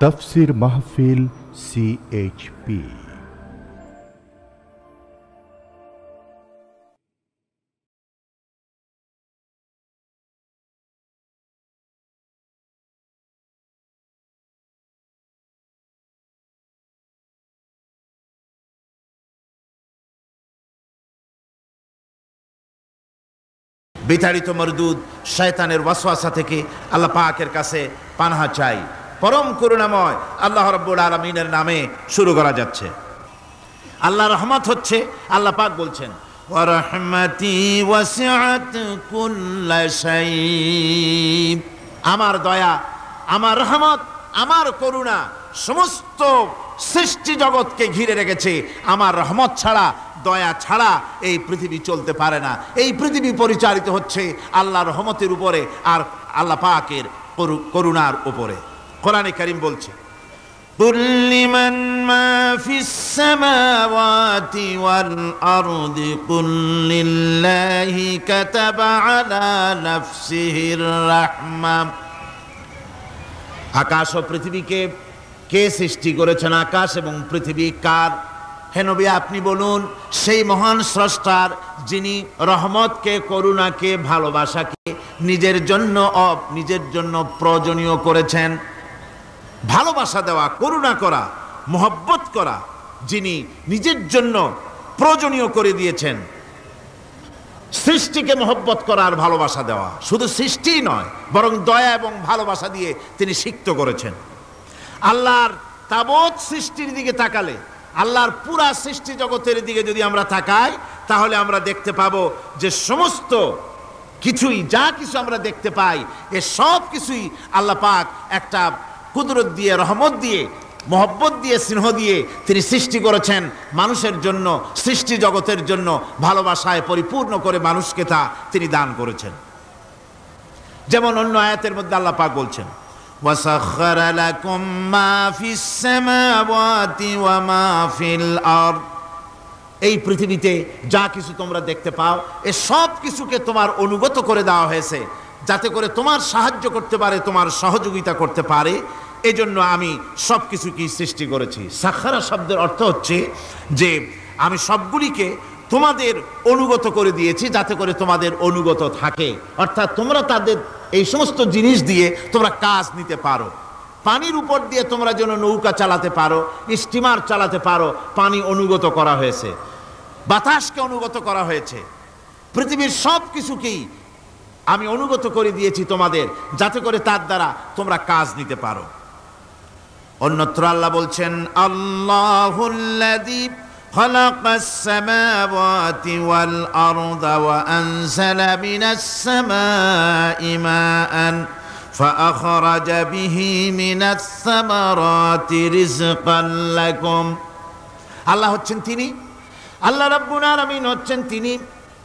তাফসীর মাহফিল CHP। বিতাড়িত মরদুদ শয়তানের ওয়াসওয়াসা থেকে আল্লাহ পাকের কাছে পানাহ চাই। পরম করুণাময় আল্লাহ রাব্বুল আলামিনের নামে শুরু করা যাচ্ছে। আল্লাহ রহমত হচ্ছে, আল্লাহ পাক বলছেন ওয়া রাহমাতি ওয়াসিআত কুল্লা শাই। আমার দয়া, আমার রহমত, আমার করুণা সমস্ত সৃষ্টি জগৎকে ঘিরে রেখেছে। আমার রহমত ছাড়া, দয়া ছাড়া এই পৃথিবী চলতে পারে না। এই পৃথিবী পরিচালিত হচ্ছে আল্লাহর রহমতের উপরে আর আল্লাহ পাকের করুণার উপরে। কোরআনে কারীম বলছে কুল লিমান মা ফিস সামাওয়াতি ওয়াল আরদি কুল লিল্লাহি কাতাবা আলা নাফসিহির রাহমা। আকাশ ও পৃথিবীকে কে সৃষ্টি করেছেন? আকাশ এবং পৃথিবী কার? হে নবী আপনি বলুন, সেই মহান স্রষ্টার যিনি রহমতকে, করুণাকে, ভালোবাসাকে নিজের জন্য প্রয়োজনীয় করেছেন। ভালোবাসা দেওয়া, করুণা করা, মহব্বত করা যিনি নিজের জন্য প্রয়োজনীয় করে দিয়েছেন। সৃষ্টিকে মহব্বত করা আর ভালোবাসা দেওয়া, শুধু সৃষ্টিই নয় বরং দয়া এবং ভালোবাসা দিয়ে তিনি সিক্ত করেছেন। আল্লাহর তাবৎ সৃষ্টির দিকে তাকালে, আল্লাহর পুরা সৃষ্টি জগতের দিকে যদি আমরা তাকাই, তাহলে আমরা দেখতে পাবো যে সমস্ত কিছুই, যা কিছু আমরা দেখতে পাই, এ সব কিছুই আল্লাহ পাক একটা কুদরত দিয়ে, রহমত দিয়ে, মহব্বত দিয়ে, স্নেহ দিয়ে তিনি সৃষ্টি করেছেন মানুষের জন্য, সৃষ্টি জগতের জন্য। ভালোবাসায় পরিপূর্ণ করে মানুষকে তা তিনি দান করেছেন। যেমন অন্য আয়াতের মধ্যে আল্লাহ পাক বলছেন وَسَخَّرَ لَكُم مَّا فِي السَّمَاوَاتِ وَمَا فِي الْأَرْضِ। এই পৃথিবীতে যা কিছু তোমরা দেখতে পাও, এ সব কিছুকে তোমার অনুগত করে দেওয়া হয়েছে, যাতে করে তোমার সাহায্য করতে পারে, তোমার সহযোগিতা করতে পারে। এজন্য আমি সব কিছুকেই সৃষ্টি করেছি। সাখারা শব্দের অর্থ হচ্ছে যে আমি সবগুলিকে তোমাদের অনুগত করে দিয়েছি, যাতে করে তোমাদের অনুগত থাকে। অর্থাৎ তোমরা তাদের এই সমস্ত জিনিস দিয়ে তোমরা কাজ নিতে পারো। পানির উপর দিয়ে তোমরা যেন নৌকা চালাতে পারো, স্টিমার চালাতে পারো, পানি অনুগত করা হয়েছে, বাতাসকে অনুগত করা হয়েছে। পৃথিবীর সব কিছুকেই আমি অনুগত করে দিয়েছি তোমাদের, যাতে করে তার দ্বারা তোমরা কাজ নিতে পারো। অন্যত্র আল্লাহ বলছেন আল্লাহুল্লাযী খালাকাস সামাওয়াতি ওয়াল আরদা ওয়া আনজালা মিনাস সামাই মাআন ফাআখরাজা বিহি মিনাস সামারাতি রিজকান লাকুম। আল্লাহ হচ্ছেন তিনি, আল্লাহ রাব্বুল আলামিন হচ্ছেন তিনি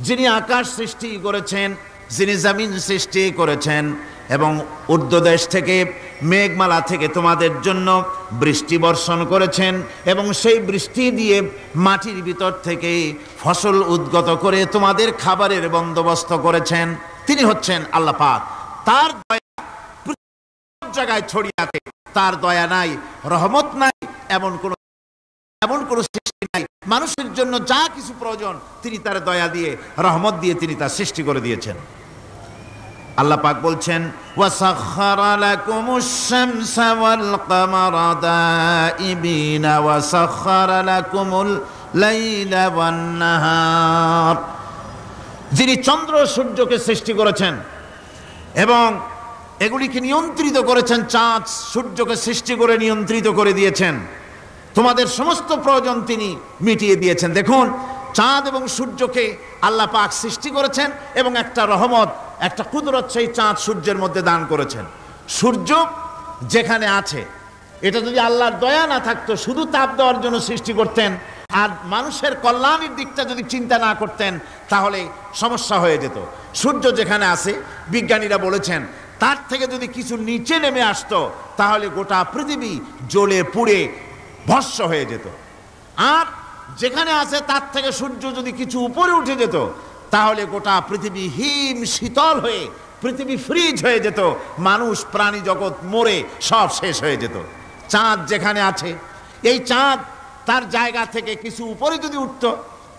যিনি আকাশ সৃষ্টি করেছেন, যিনি জমিন সৃষ্টি করেছেন এবং ঊর্ধ্বদেশ থেকে, মেঘমালা থেকে তোমাদের জন্য বৃষ্টি বর্ষণ করেছেন এবং সেই বৃষ্টি দিয়ে মাটির ভিতর থেকে ফসল উদ্গত করে তোমাদের খাবারের বন্দোবস্ত করেছেন। তিনি হচ্ছেন আল্লাহ পাক। তার দয়া প্রত্যেক জায়গায় ছড়িয়ে আছে। তার দয়া নাই, রহমত নাই, এমন কোন সৃষ্টি নাই। মানুষের জন্য যা কিছু প্রয়োজন তিনি তার দয়া দিয়ে, রহমত দিয়ে তিনি তা সৃষ্টি করে দিয়েছেন। আল্লাহ পাক বলছেন ওয়াসাখখারা লাকুমুশ শামসা ওয়াল কামারা দাইবিনা ওয়াসাখখারা লাকুমুল লাইলা ওয়ান নাহার। যিনি চন্দ্র সূর্যকে সৃষ্টি করেছেন এবং এগুলিকে নিয়ন্ত্রিত করেছেন, চাঁদ সূর্যকে সৃষ্টি করে নিয়ন্ত্রিত করে দিয়েছেন, তোমাদের সমস্ত প্রয়োজন তিনি মিটিয়ে দিয়েছেন। দেখুন, চাঁদ এবং সূর্যকে আল্লাহ পাক সৃষ্টি করেছেন এবং একটা রহমত, একটা কুদরত সেই চাঁদ সূর্যের মধ্যে দান করেছেন। সূর্য যেখানে আছে, এটা যদি আল্লাহর দয়া না থাকতো, শুধু তাপ দেওয়ার জন্য সৃষ্টি করতেন আর মানুষের কল্যাণের দিকটা যদি চিন্তা না করতেন, তাহলে সমস্যা হয়ে যেত। সূর্য যেখানে আছে, বিজ্ঞানীরা বলেছেন তার থেকে যদি কিছু নিচে নেমে আসতো, তাহলে গোটা পৃথিবী জ্বলে পুড়ে ভস্ম হয়ে যেত। আর যেখানে আছে তার থেকে সূর্য যদি কিছু উপরে উঠে যেত, তাহলে গোটা পৃথিবী হিম শীতল হয়ে, পৃথিবী ফ্রিজ হয়ে যেত, মানুষ প্রাণী জগৎ মরে সব শেষ হয়ে যেত। চাঁদ যেখানে আছে, এই চাঁদ তার জায়গা থেকে কিছু উপরে যদি উঠত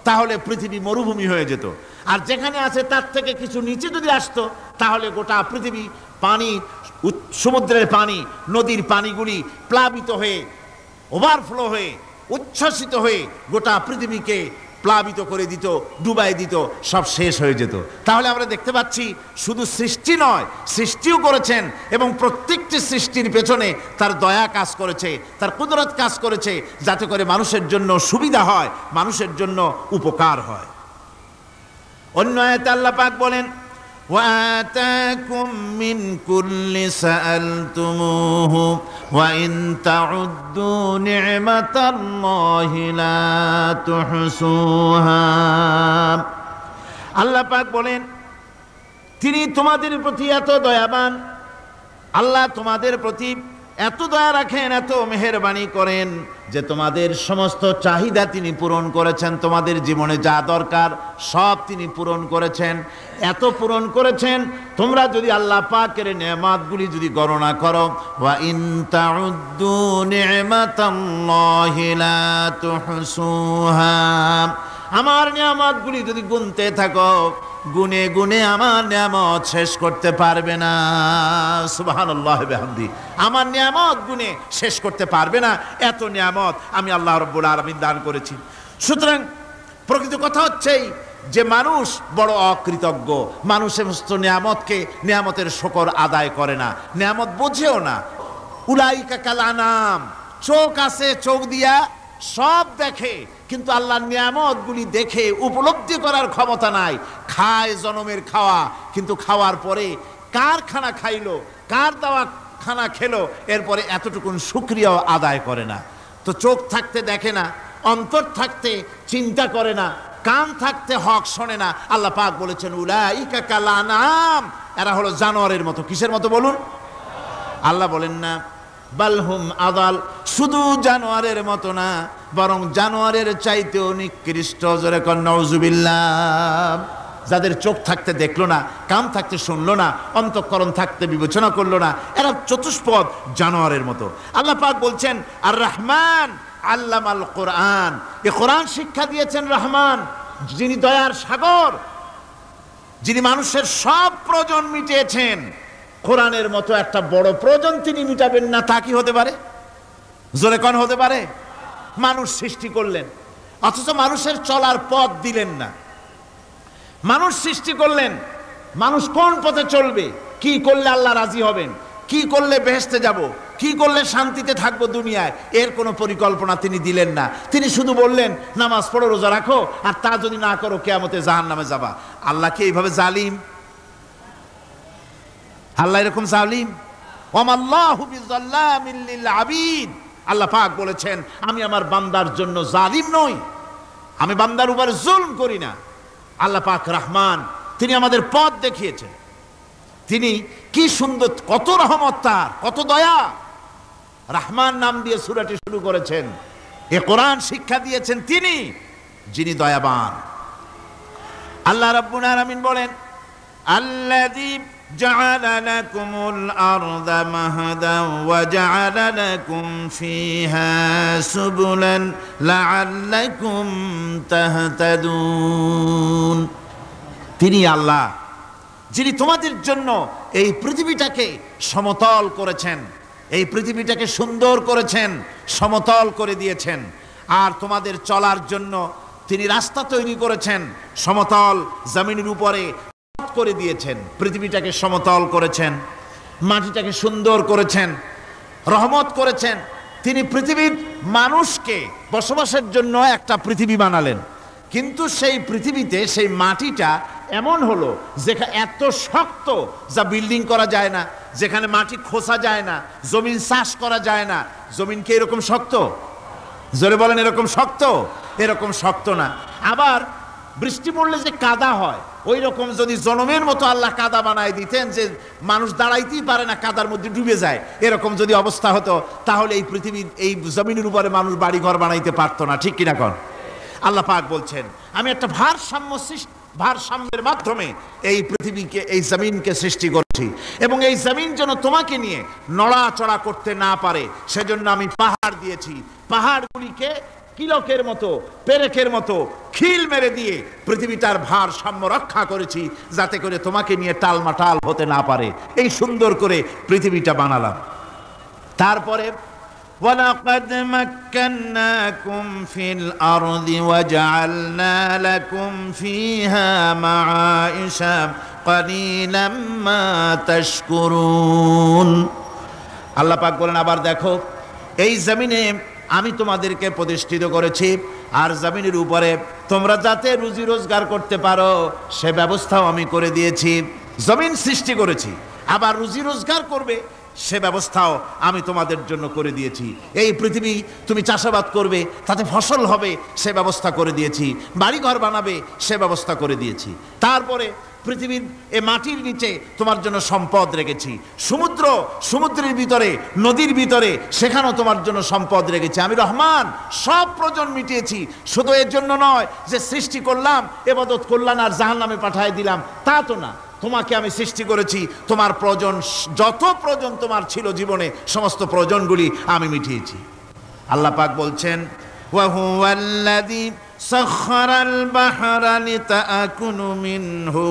তাহলে পৃথিবী মরুভূমি হয়ে যেত, আর যেখানে আছে তার থেকে কিছু নিচে যদি আসতো তাহলে গোটা পৃথিবী পানি, সমুদ্রের পানি, নদীর পানিগুলি প্লাবিত হয়ে, ওভারফ্লো হয়ে, উচ্ছ্বসিত হয়ে গোটা পৃথিবীকে প্লাবিত করে দিত, ডুবাই দিত, সব শেষ হয়ে যেত। তাহলে আমরা দেখতে পাচ্ছি শুধু সৃষ্টি নয়, সৃষ্টিও করেছেন এবং প্রত্যেকটি সৃষ্টির পেছনে তার দয়া কাজ করেছে, তার কুদরত কাজ করেছে, যাতে করে মানুষের জন্য সুবিধা হয়, মানুষের জন্য উপকার হয়। অন্য আয়াতে আল্লাহ পাক বলেন, وآتاكم من كل سألتموه وإن تعدوا نعمة الله لا تحصوها। আল্লাহ পাক বলেন, তিনি তোমাদের প্রতি এত দয়াবান, আল্লাহ তোমাদের প্রতি এত দয়া রাখেন, এত মেহেরবানি করেন যে তোমাদের সমস্ত চাহিদা তিনি পূরণ করেছেন, তোমাদের জীবনে যা দরকার সব তিনি পূরণ করেছেন। এত পূরণ করেছেন, তোমরা যদি আল্লাহ পাকের নেয়ামতগুলি যদি গণনা করো, ওয়া ইন তাউদ্দু নি'মাতাল্লাহি লা তুহসুহা, আমার নিয়ামতগুলি যদি গুনতে থাকো, গুনে গুনে আমার নিয়ামত শেষ করতে পারবে না। সুবহানাল্লাহি ওয়া বিহামদিহি, আমার নিয়ামত গুনে শেষ করতে পারবে না, এত নিয়ামত আমি আল্লাহ রাব্বুল আলামিন দান করেছি। সুতরাং প্রকৃত কথা হচ্ছেই যে মানুষ বড় অকৃতজ্ঞ, মানুষ সমস্ত নিয়ামতকে, নিয়ামতের শুকর আদায় করে না, নিয়ামত বোঝেও না। উলাইকা কাল আনাম, চোখ আছে, চোখ দিয়া সব দেখে, কিন্তু আল্লাহর নিয়ামতগুলি দেখে উপলব্ধি করার ক্ষমতা নাই। খায় জনমের খাওয়া, কিন্তু খাওয়ার পরে কার খানা খাইলো, কার দেওয়া খানা খেলো, এরপরে এতটুকুন শুকরিয়াও আদায় করে না। তো চোখ থাকতে দেখে না, অন্তর থাকতে চিন্তা করে না, কান থাকতে হক শোনে না। আল্লাহ পাক বলেছেন, উলাইকা কাল আনাম, এরা হলো জানোয়ারের মতো। কিসের মতো বলুন? আল্লাহ বলেন না বালহুম আদাল, শুধু জানোয়ারের মতো না, বরং জানোয়ারের চাইতেও নিকৃষ্ট। জোরে কর নাউজুবিল্লাহ। যাদের চোখ থাকতে দেখলো না, কান থাকতে শুনলো না, অন্তঃকরণ থাকতে বিবেচনা করলো না, এরা চতুষ্পদ জানোয়ারের মতো। আল্লাহ পাক বলছেন, আর রহমান আল্লামাল কোরআন, এই কোরআন শিক্ষা দিয়েছেন রহমান, যিনি দয়ার সাগর, যিনি মানুষের সব প্রয়োজন মিটিয়েছেন। কোরআনের মতো একটা বড় প্রয়োজন তিনি মিটাবেন না, তা কি হতে পারে? জোরে কোন হতে পারে? মানুষ সৃষ্টি করলেন, অথচ মানুষের চলার পথ দিলেন না। মানুষ সৃষ্টি করলেন, মানুষ কোন পথে চলবে, কি করলে আল্লাহ রাজি হবেন, কি করলে বেহেশতে যাব, কি করলে শান্তিতে থাকবো দুনিয়ায়, এর কোনো পরিকল্পনা তিনি দিলেন না। তিনি শুধু বললেন, নামাজ পড়ো, রোজা রাখো, আর তা যদি না করো কিয়ামতে জাহান্নামে যাবা। আল্লাহ কি এইভাবে জালিম? আল্লাহ এরকম জালিম? ওয়ামাল্লাহু বিযাল্লামিল লিল আবিদ, আল্লাহ পাক বলেছেন, আমি আমার বান্দার জন্য জালিম নই, আমি বান্দার উপর জুলম করি না। আল্লাহ পাক রহমান, তিনি আমাদের পথ দেখিয়েছেন। তিনি কি সুন্দর, কত রহমত তার, কত দয়া। রহমান নাম দিয়ে সূরাটি শুরু করেছেন। এ কোরআন শিক্ষা দিয়েছেন তিনি, যিনি দয়াবান। আল্লাহ রাব্বুল আলামিন বলেন, আল্লাযী জাআলা লাকুমুল আরদা মাহাদান ওয়া জাআলা লাকুম ফীহা সুবুলান লাআল্লাকুম তাহতাদুন। তিনি আল্লাহ, যিনি তোমাদের জন্য এই পৃথিবীটাকে সমতল করেছেন, এই পৃথিবীটাকে সুন্দর করেছেন, সমতল করে দিয়েছেন। আর তোমাদের চলার জন্য তিনি রাস্তা তৈরি করেছেন, সমতল জমিনের উপরে করে দিয়েছেন, পৃথিবীটাকে সমতল করেছেন, মাটিটাকে সুন্দর করেছেন, রহমত করেছেন। তিনি পৃথিবীর মানুষকে বসবাসের জন্য একটা পৃথিবী বানালেন, কিন্তু সেই পৃথিবীতে সেই মাটিটা এমন হলো যেখানে এত শক্ত যা বিল্ডিং করা যায় না, যেখানে মাটি খোসা যায় না, জমিন চাষ করা যায় না। জমিন কি এরকম শক্ত? জোরে বলেন, এরকম শক্ত? এরকম শক্ত না। আবার বৃষ্টি পড়লে যে কাদা হয়, ওই রকম যদি জনমের মতো আল্লাহ কাদা বানায় দিতেন যে মানুষ দাঁড়াইতেই পারে না, কাদার মধ্যে ডুবে যায়, এরকম যদি অবস্থা হতো, তাহলে এই পৃথিবীর এই জমিনের উপরে মানুষ বাড়ি ঘর বানাইতে পারতো না। ঠিক কিনা কন? আল্লাহ পাক বলছেন, আমি একটা ভারসাম্য ভারসাম্যের মাধ্যমে এই পৃথিবীকে, এই জমিনকে সৃষ্টি করেছি, এবং এই জমিন যেন তোমাকে নিয়ে নড়াচড়া করতে না পারে সেজন্য আমি পাহাড় দিয়েছি। পাহাড়গুলিকে কিলকের মতো, পেরেকের মতো খিল মেরে দিয়ে পৃথিবীটার ভারসাম্য রক্ষা করেছি, যাতে করে তোমাকে নিয়ে টালমাটাল হতে না পারে। এই সুন্দর করে পৃথিবীটা বানালাম। তারপরে وَلَقَدْ مَكَّنَّاكُمْ فِي الْأَرْضِ وَجَعَلْنَا لَكُمْ فِيهَا مَعَائِشَ قَلِيلًا مَا تَشْكُرُونَ। আল্লাহ পাক বলেন, আবার দেখো, এই জমিনে আমি তোমাদেরকে প্রতিষ্ঠিত করেছি, আর জমিনের উপরে তোমরা যাতে রুজি রোজগার করতে পারো সে ব্যবস্থাও আমি করে দিয়েছি। জমিন সৃষ্টি করেছি, আবার রুজি রোজগার করবে সে ব্যবস্থাও আমি তোমাদের জন্য করে দিয়েছি। এই পৃথিবী তুমি চাষাবাদ করবে, তাতে ফসল হবে সে ব্যবস্থা করে দিয়েছি। বাড়িঘর বানাবে সে ব্যবস্থা করে দিয়েছি। তারপরে পৃথিবীর এ মাটির নিচে তোমার জন্য সম্পদ রেখেছি। সমুদ্র, সমুদ্রের ভিতরে, নদীর ভিতরে, সেখানেও তোমার জন্য সম্পদ রেখেছি। আমি রহমান, সব প্রয়োজন মিটিয়েছি। শুধু এর জন্য নয় যে সৃষ্টি করলাম, ইবাদত করলাম আর জাহান্নামে পাঠিয়ে দিলাম, তা তো না। তোমাকে আমি সৃষ্টি করেছি, তোমার প্রয়োজন, যত প্রয়োজন তোমার ছিল জীবনে, সমস্ত প্রয়োজনগুলি আমি মিটিয়েছি। আল্লাহ পাক বলছেন, ওয়াহুয়াল্লাযী সাখখারাল বাহরা লিতাকুনু মিনহু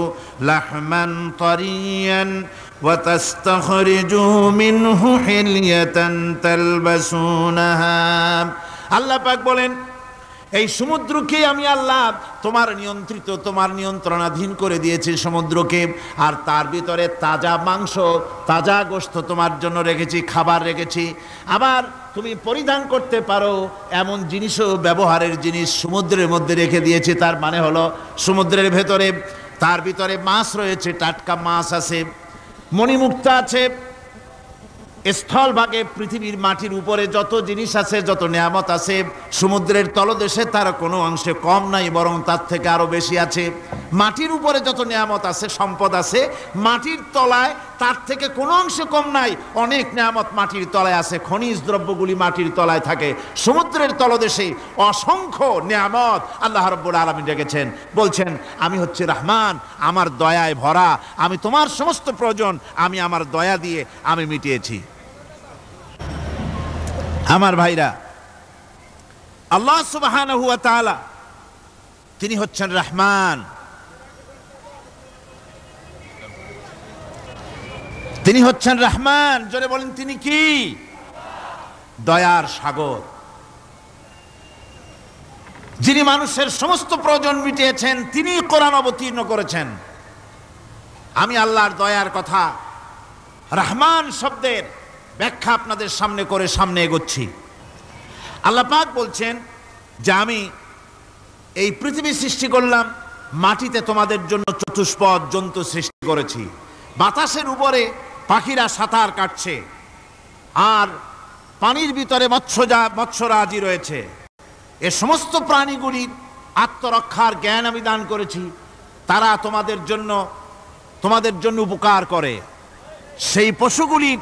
লাহমান তারিয়ান ওয়া তাস্তাখরিজু মিনহু হিলিয়াতান তালবাসুনাহা। আল্লাহ পাক বলেন, এই সমুদ্রকে আমি আল্লাহ তোমার নিয়ন্ত্রিত, তোমার নিয়ন্ত্রণাধীন করে দিয়েছি সমুদ্রকে, আর তার ভিতরে তাজা মাংস, তাজা গোশত তোমার জন্য রেখেছি, খাবার রেখেছি। আবার তুমি পরিধান করতে পারো এমন জিনিসও, ব্যবহারের জিনিস সমুদ্রের মধ্যে রেখে দিয়েছি। তার মানে হলো সমুদ্রের ভেতরে, তার ভিতরে মাছ রয়েছে, টাটকা মাছ আছে, মণিমুক্তা আছে। স্থলভাগে পৃথিবীর মাটির উপরে যত জিনিস আছে, যত নিয়ামত আছে, সমুদ্রের তলদেশে তার কোনো অংশে কম নাই, বরং তার থেকে আরো বেশি আছে। মাটির উপরে যত নিয়ামত আছে, সম্পদ আছে, মাটির তলায় তার থেকে কোনো অংশে কম নাই। অনেক নিয়ামত মাটির তলায় আছে, খনিজ দ্রব্যগুলি মাটির তলায় থাকে। সমুদ্রের তলদেশে অসংখ্য নিয়ামত আল্লাহ রাব্বুল আলামিন রেখেছেন। বলছেন, আমি হচ্ছে রহমান, আমার দয়ায় ভরা, আমি তোমার সমস্ত প্রয়োজন আমি আমার দয়া দিয়ে আমি মিটিয়েছি। আমার ভাইরা, আল্লাহ সুবহানাহু ওয়া তাআলা তিনি হচ্ছেন রহমান, তিনি হচ্ছেন রহমান। জোরে বলেন, তিনি কি? দয়ার সাগর, যিনি মানুষের সমস্ত প্রয়োজন মিটিয়েছেন, তিনি কোরআন অবতীর্ণ করেছেন। আমি আল্লাহর দয়ার কথা, রহমান শব্দের ব্যাখ্যা আপনাদের সামনে করে সামনে এগোচ্ছি। আল্লাহ পাক বলছেন যে আমি এই পৃথিবী সৃষ্টি করলাম, মাটিতে তোমাদের জন্য চতুষ্পদ জন্তু সৃষ্টি করেছি, বাতাসের উপরে পাখিরা সাঁতার কাটছে, আর পানির ভিতরে মৎস্যরাজি রয়েছে। এ সমস্ত প্রাণীগুলির আত্মরক্ষার জ্ঞান আমি দান করেছি, তারা তোমাদের জন্য উপকার করে। সেই পশুগুলির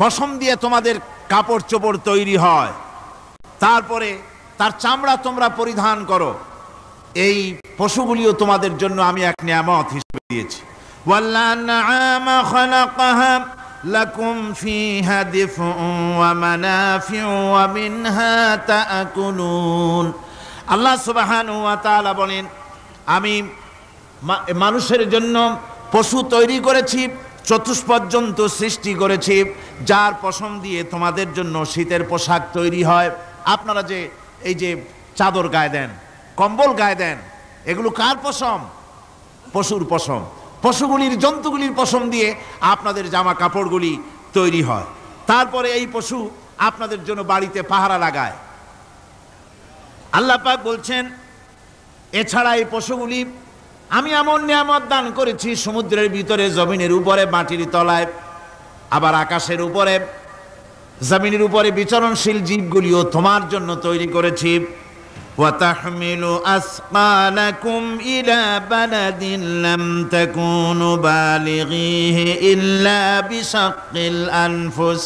পশম দিয়ে তোমাদের কাপড় চোপড় তৈরি হয়, তারপরে তার চামড়া তোমরা পরিধান করো। এই পশুগুলিও তোমাদের জন্য আমি এক নিয়ামত হিসেবে দিয়েছি। ওয়াল্লানআমা খালাকাহা লাকুম ফিহা দিফউন ওয়া মানাফিউ ওয়া মিনহা তাআকুলুন। আল্লাহ সুবহানাহু ওয়া তাআলা বলেন, আমি মানুষের জন্য পশু তৈরি করেছি, চতুষ্পদ জন্তু সৃষ্টি করেছি, যার পশম দিয়ে তোমাদের জন্য শীতের পোশাক তৈরি হয়। আপনারা যে এই যে চাদর গায়ে দেন, কম্বল গায়ে দেন, এগুলো কার পশম? পশুর পশম। পশুগুলির, জন্তুগুলির পশম দিয়ে আপনাদের জামা কাপড়গুলি তৈরি হয়। তারপরে এই পশু আপনাদের জন্য বাড়িতে পাহারা লাগায়। আল্লাহ পাক বলছেন, এছাড়া এই পশুগুলি আমি এমন নিয়ামত দান করেছি সমুদ্রের ভিতরে, জমিনের উপরে, মাটির তলায়, আবার আকাশের উপরে, জমিনের উপরে বিচরণশীল জীবগুলিও তোমার জন্য তৈরি করেছি। ওয়াতাহমিলু আসকালাকুম ইলা বালাদিন লাম তাকুনু বালিগিহি ইল্লা বিশাক্কিল আনফুস।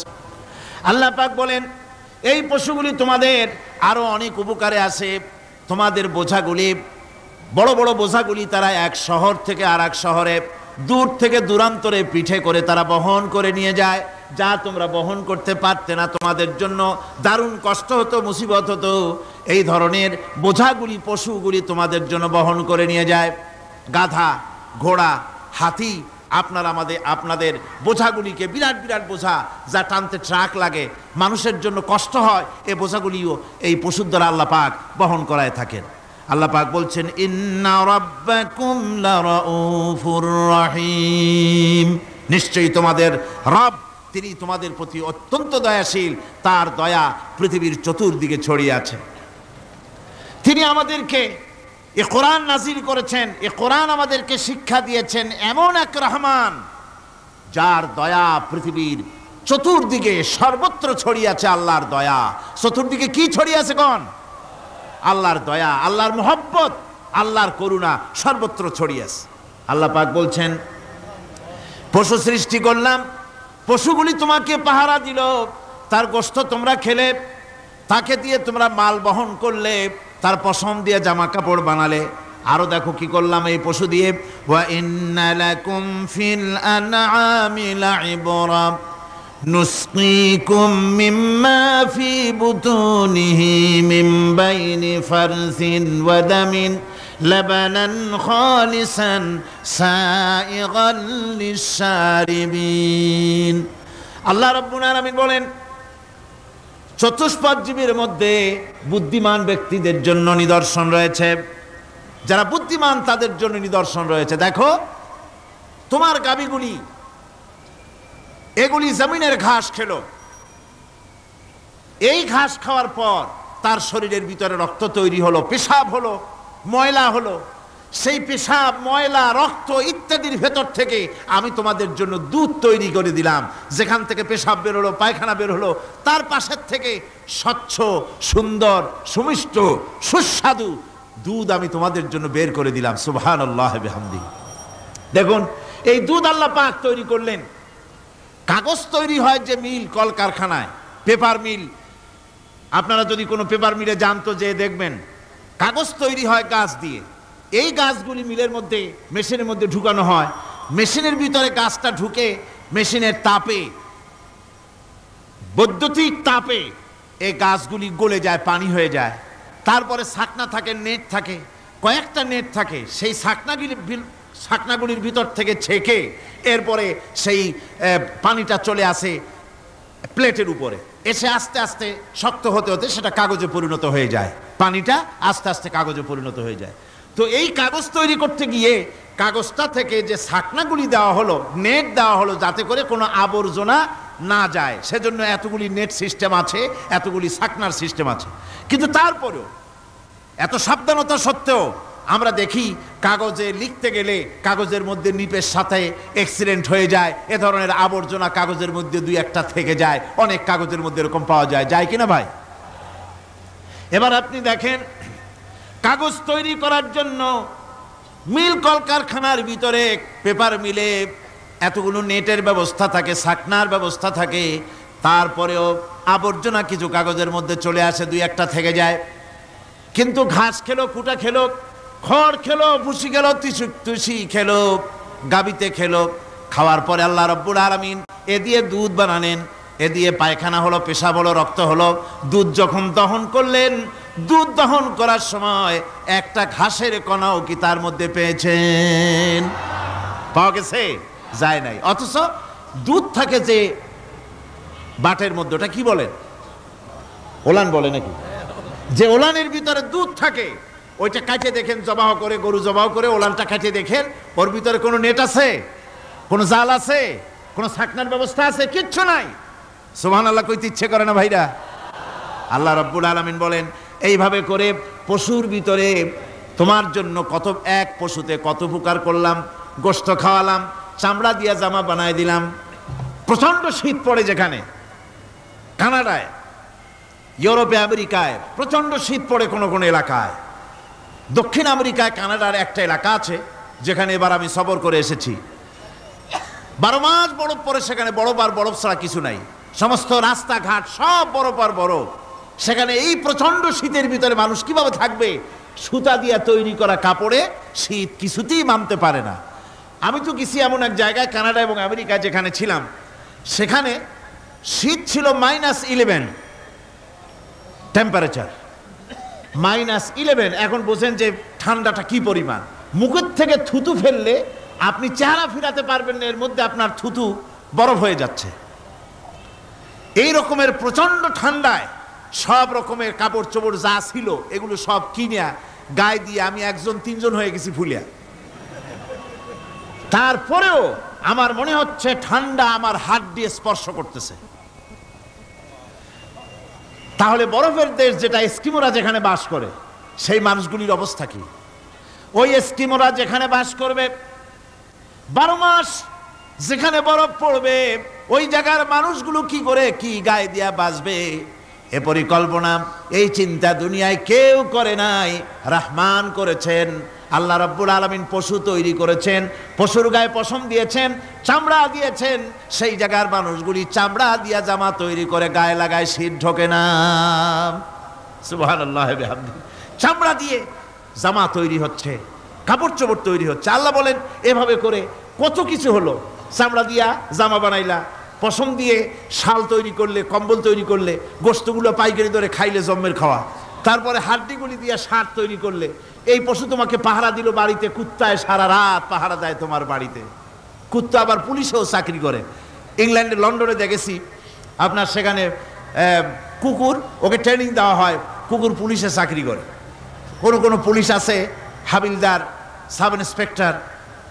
আল্লাহ পাক বলেন, এই পশুগুলি তোমাদের আরো অনেক উপকারে আসে। তোমাদের বোঝাগুলি বড় বড় বোঝাগুলি তারা এক শহর থেকে আর এক শহরে, দূর থেকে দূরান্তরে পিঠে করে তারা বহন করে নিয়ে যায়। যা তোমরা বহন করতে পারতে না, তোমাদের জন্য দারুণ কষ্ট হতো, মুসিবত হতো, এই ধরনের বোঝাগুলি, পশুগুলি তোমাদের জন্য বহন করে নিয়ে যায়। গাধা, ঘোড়া, হাতি আপনাদের বোঝাগুলিকে, বিরাট বিরাট বোঝা যা টানতে ট্রাক লাগে, মানুষের জন্য কষ্ট হয়, এই বোঝাগুলিও এই পশুর দ্বারা আল্লাহ পাক বহন করায় থাকেন। আল্লাহ পাক বলছেন, ইন্না রাব্বাকুম লারাউফুর রহিম, নিশ্চয়ই তোমাদের রব, তিনি তোমাদের প্রতি অত্যন্ত দয়াশীল, তার দয়া পৃথিবীর চতুর্দিকে ছড়িয়ে আছে। তিনি আমাদেরকে এ কোরআন নাজিল করেছেন, এ কোরআন আমাদেরকে শিক্ষা দিয়েছেন এমন এক রহমান, যার দয়া পৃথিবীর চতুর্দিকে সর্বত্র ছড়িয়ে আছে। আল্লাহর দয়া চতুর্দিকে কি ছড়িয়ে আছে কোন? আল্লাহর দয়া, আল্লাহর মোহব্বত, আল্লাহর করুণা সর্বত্র ছড়িয়ে আছে। আল্লাহ পাক বলছেন, পশু সৃষ্টি করলাম, পশুগুলি তোমাকে পাহারা দিল, তার গোশত তোমরা খেলে, তাকে দিয়ে তোমরা মাল বহন করলে, তার পশম দিয়ে জামা কাপড় বানালে। আরো দেখো কি করলাম এই পশু দিয়ে, ওয়া ইন্না লাকুম ফিল আনআমি লাইবরা নুসকিকুম মিম্মা ফি বুতুনিহি মিন বাইনি ফারসিন ওয়া দামিন লাবানান খালিসান সাইগান লিশ-শারিবিন। আল্লাহ রাব্বুল আলামিন বলেন, চতুষ্পদ জীবের মধ্যে বুদ্ধিমান ব্যক্তিদের জন্য নিদর্শন রয়েছে, যারা বুদ্ধিমান তাদের জন্য নিদর্শন রয়েছে। দেখো, তোমার গাভীগুলি এগুলি জমিনের ঘাস খেলো, এই ঘাস খাওয়ার পর তার শরীরের ভিতরে রক্ত তৈরি হলো, পেশাব হলো, ময়লা হলো, সেই পেশাব, ময়লা, রক্ত ইত্যাদির ভেতর থেকে আমি তোমাদের জন্য দুধ তৈরি করে দিলাম। যেখান থেকে পেশাব বের হলো, পায়খানা বের হলো, তার পাশের থেকে স্বচ্ছ, সুন্দর, সুমিষ্ট, সুস্বাদু দুধ আমি তোমাদের জন্য বের করে দিলাম। সুবহানাল্লাহ বিহামদিহি। দেখুন, এই দুধ আল্লাহ পাক তৈরি করলেন। কাগজ তৈরি হয় যে মিল, কলকারখানায়, পেপার মিল, আপনারা যদি কোনো পেপার মিলে যান তো যে দেখবেন কাগজ তৈরি হয় গাছ দিয়ে। এই গাছগুলি মিলের মধ্যে, মেশিনের মধ্যে ঢুকানো হয়, মেশিনের ভিতরে গাছটা ঢুকে মেশিনের তাপে, বৈদ্যুতিক তাপে এই গাছগুলি গলে যায়, পানি হয়ে যায়। তারপরে ছাকনা থাকে, নেট থাকে, কয়েকটা নেট থাকে, সেই ছাকনাগুলির ভিতর থেকে ছেঁকে এরপরে সেই পানিটা চলে আসে প্লেটের উপরে, এসে আস্তে আস্তে শক্ত হতে হতে সেটা কাগজে পরিণত হয়ে যায়। পানিটা আস্তে আস্তে কাগজে পরিণত হয়ে যায়। তো এই কাগজ তৈরি করতে গিয়ে কাগজটা থেকে যে ছাকনাগুলি দেওয়া হলো, নেট দেওয়া হলো, যাতে করে কোনো আবর্জনা না যায়, সেজন্য এতগুলি নেট সিস্টেম আছে, এতগুলি ছাকনার সিস্টেম আছে। কিন্তু তারপরেও এত সাবধানতা সত্ত্বেও আমরা দেখি কাগজে লিখতে গেলে কাগজের মধ্যে নিপের সাথে অ্যাক্সিডেন্ট হয়ে যায়, এ ধরনের আবর্জনা কাগজের মধ্যে দুই একটা থেকে যায়। অনেক কাগজের মধ্যে এরকম পাওয়া যায়, যায় কিনা ভাই? এবার আপনি দেখেন, কাগজ তৈরি করার জন্য মিল কলকারখানার ভিতরে, পেপার মিলে এতগুলো নেটের ব্যবস্থা থাকে, ছাকনার ব্যবস্থা থাকে, তারপরেও আবর্জনা কিছু কাগজের মধ্যে চলে আসে, দুই একটা থেকে যায়। কিন্তু ঘাস খেলো, কুটা খেলো, খড় খেলো, ভুসি খেলো, তুষি খেলো, গাবিতে খেলো, খাওয়ার পরে আল্লাহ রাব্বুল আলামিন এ দিয়ে দুধ বানালেন, এ দিয়ে পায়খানা হলো, পেশাব হলো, রক্ত হলো। দুধ যখন দহন করলেন, দুধ দহন করার সময় একটা ঘাসের কণাও কি তার মধ্যে পেয়েছেন? পাওয়া গেছে? যায় নাই। অথচ দুধ থাকে যে বাটের মধ্যে, ওটা কি বলেন? ওলান বলে নাকি? যে ওলানের ভিতরে দুধ থাকে, ওইটা কাটে দেখেন, জবাহ করে, গরু জবাহ করে ওলানটা কাটে দেখেন, ওর ভিতরে কোনো নেট আছে, কোনো জাল আছে, কোনো ছাকনার ব্যবস্থা আছে? কিচ্ছু নাই। সুবহানাল্লাহ কইতে ইচ্ছে করে না ভাইরা? আল্লাহ রাব্বুল আলামিন বলেন, এইভাবে করে পশুর ভিতরে তোমার জন্য কত, এক পশুতে কত উপকার করলাম, গোশত খাওয়ালাম, চামড়া দিয়া জামা বানায় দিলাম। প্রচন্ড শীত পড়ে যেখানে, কানাডায়, ইউরোপে, আমেরিকায় প্রচন্ড শীত পড়ে কোনো কোনো এলাকায়। দক্ষিণ আমেরিকায়, কানাডার একটা এলাকা আছে যেখানে এবার আমি সফর করে এসেছি। 12 মাস বরফ পড়ে সেখানে, বরফ আর বরফ ছাড়া কিছু নাই, সমস্ত রাস্তাঘাট সব বরফ আর বরফ। সেখানে এই প্রচন্ড শীতের ভিতরে মানুষ কিভাবে থাকবে? সুতা দিয়ে তৈরি করা কাপড়ে শীত কিছুতেই মানতে পারে না। আমি তো গেছি এমন এক জায়গায়, কানাডা এবং আমেরিকা যেখানে ছিলাম, সেখানে শীত ছিল -11 টেম্পারেচার, -11। এখন বোঝেন যে ঠান্ডাটা কি পরিমাণ। মুখের থেকে থুতু ফেললে আপনি চেহারা ফিরাতে পারবেন না, এর মধ্যে আপনার থুতু বরফ হয়ে যাচ্ছে। এই রকমের প্রচন্ড ঠান্ডায় সব রকমের কাপড় চোপড় যা ছিল এগুলো সব কিনে গায়ে দিয়ে আমি 1-3 হয়ে গেছি ফুলিয়া। তারপরেও আমার মনে হচ্ছে ঠান্ডা আমার হাত দিয়ে স্পর্শ করতেছে। তাহলে বরফের দেশ যেটা, এস্কিমোরা যেখানে বাস করে, সেই মানুষগুলির অবস্থা কি? ওই এস্কিমোরা যেখানে বাস করবে 12 মাস যেখানে বরফ পড়বে, ওই জায়গার মানুষগুলো কি করে কি গায়ে দিয়া বাঁচবে? এ পরিকল্পনা, এই চিন্তা দুনিয়ায় কেউ করে নাই, রহমান করেছেন। আল্লাহ রাব্বুল আলামিন পশু তৈরি করেছেন, পশুর গায়ে পশম দিয়েছেন, চামড়া দিয়েছেন। সেই জায়গার মানুষগুলি চামড়া দিয়া জামা তৈরি করে গায়ে লাগায়, শীত ঢোকে না। সুবহানাল্লাহ বিহামদিহি। চামড়া দিয়ে জামা তৈরি হচ্ছে, কাপড় চোপড় তৈরি হচ্ছে। আল্লাহ বলেন এভাবে করে কত কিছু হলো। চামড়া দিয়া জামা বানাইলা, পশম দিয়ে শাল তৈরি করলে, কম্বল তৈরি করলে, গোশতগুলো পাইকারি দরে খাইলে জম্মের খাওয়া। তারপরে হাড্ডিগুলি দিয়ে শার্ট তৈরি করলে। এই পশু তোমাকে পাহারা দিল বাড়িতে, কুত্তায় সারা রাত পাহারা দেয় তোমার বাড়িতে। কুত্তা আবার পুলিশেও চাকরি করে। ইংল্যান্ডে, লন্ডনে দেখেছি আপনার, সেখানে কুকুর, ওকে ট্রেনিং দেওয়া হয়, কুকুর পুলিশে চাকরি করে। কোনো পুলিশ আছে হাবিলদার, সাব ইন্সপেক্টর,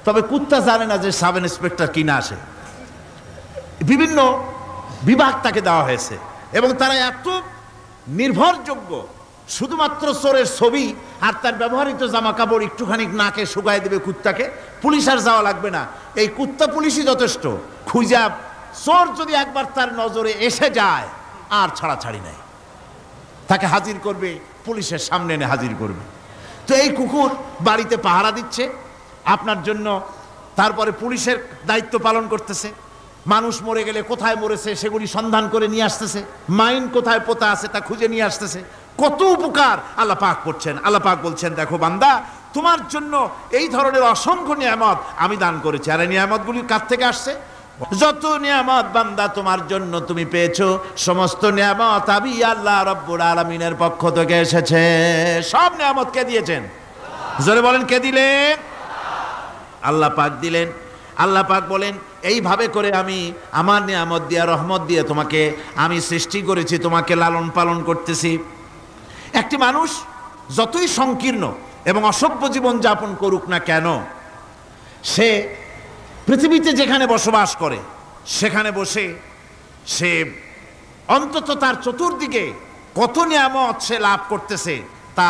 তবে কুত্তা জানে না যে সাব ইন্সপেক্টর কিনা আসে। বিভিন্ন বিভাগ তাকে দেওয়া হয়েছে এবং তারা এত নির্ভরযোগ্য, শুধুমাত্র চোরের ছবি আর তার ব্যবহৃত জামা কাপড় একটুখানি নাকে শুকায় দেবে কুত্তাকে, পুলিশ আর যাওয়া লাগবে না। এই কুত্তা পুলিশই যথেষ্ট। খুঁজা চোর যদি একবার তার নজরে এসে যায় আর ছাড়াছাড়ি নাই, তাকে হাজির করবে, পুলিশের সামনে এনে হাজির করবে। তো এই কুকুর বাড়িতে পাহারা দিচ্ছে আপনার জন্য, তারপরে পুলিশের দায়িত্ব পালন করতেছে। মানুষ মরে গেলে কোথায় মরেছে সেগুলি সন্ধান করে নিয়ে আসতেছে, মাইন কোথায় পোতা আছে তা খুঁজে নিয়ে আসতেছে। কত উপকার আল্লাহ পাক করছেন। আল্লাহ পাক বলছেন, দেখো বান্দা, তোমার জন্য এই ধরনের অসংখ্য নিয়ামত আমি দান করেছি। আর এই নিয়ামতগুলি কার থেকে আসছে? যত নিয়ামত বান্দা তোমার জন্য তুমি পেয়েছো, সমস্ত নিয়ামত আমি আল্লাহ রাব্বুল আলামিনের পক্ষ থেকে এসেছে। সব নিয়ামত কে দিয়েছেন? জোরে বলেন, কে দিলেন? আল্লাহ পাক দিলেন। আল্লাহ পাক বলেন, এইভাবে করে আমি আমার নিয়ামত দিয়ে, রহমত দিয়ে তোমাকে আমি সৃষ্টি করেছি, তোমাকে লালন পালন করতেছি। একটি মানুষ যতই সংকীর্ণ এবং অসভ্য জীবন যাপন করুক না কেন, সে পৃথিবীতে যেখানে বসবাস করে সেখানে বসে সে অন্তত তার চতুর্দিকে কত নিয়ামত সে লাভ করতেছে তা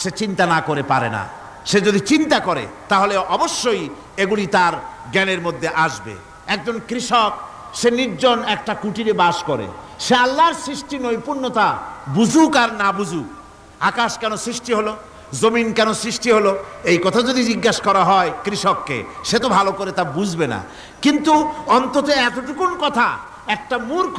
সে চিন্তা না করে পারে না। সে যদি চিন্তা করে তাহলে অবশ্যই এগুলি তার জ্ঞানের মধ্যে আসবে। একজন কৃষক, সে নির্জন একটা কুটিরে বাস করে। সে আল্লাহর সৃষ্টি নৈপুণ্যতা বুঝুক আর না বুঝুক, আকাশ কেন সৃষ্টি হলো, জমিন কেন সৃষ্টি হলো, এই কথা যদি জিজ্ঞাসা করা হয় কৃষককে, সে তো ভালো করে তা বুঝবে না। কিন্তু অন্তত এতটুকুন কথা একটা মূর্খ,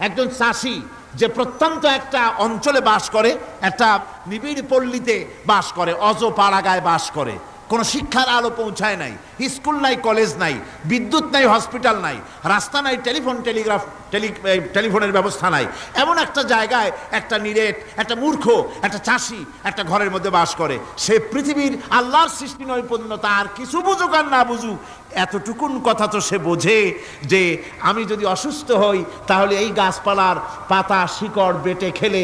একজন চাষি যে প্রত্যন্ত একটা অঞ্চলে বাস করে, একটা নিবিড় পল্লীতে বাস করে, অজ পাড়াগায় বাস করে, কোনো শিক্ষার আলো পৌঁছায় নাই, স্কুল নাই, কলেজ নাই, বিদ্যুৎ নাই, হসপিটাল নাই, রাস্তা নাই, টেলিফোনের ব্যবস্থা নাই, এমন একটা জায়গায় একটা নিরেট, একটা মূর্খ, একটা চাষি একটা ঘরের মধ্যে বাস করে। সে পৃথিবীর আল্লাহর সৃষ্টি নৈপুণ্যতা আর কিছু বুঝুক আর না বুঝুক, এতটুকুন কথা তো সে বোঝে যে আমি যদি অসুস্থ হই তাহলে এই গাছপালার পাতা শিকড় বেটে খেলে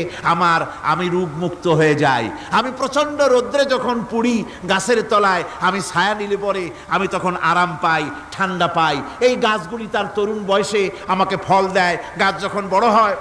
আমি রোগমুক্ত হয়ে যাই। আমি প্রচণ্ড রৌদ্রে যখন পুড়ি গাছের তলায়, আমি ছায়া নিলে পরে আমি তখন আরাম পাই, ঠান্ডা পাই। এই গাছগুলি তার তরুণ বয়সে আমাকে ফল দেয়, গাছ যখন বড় হয়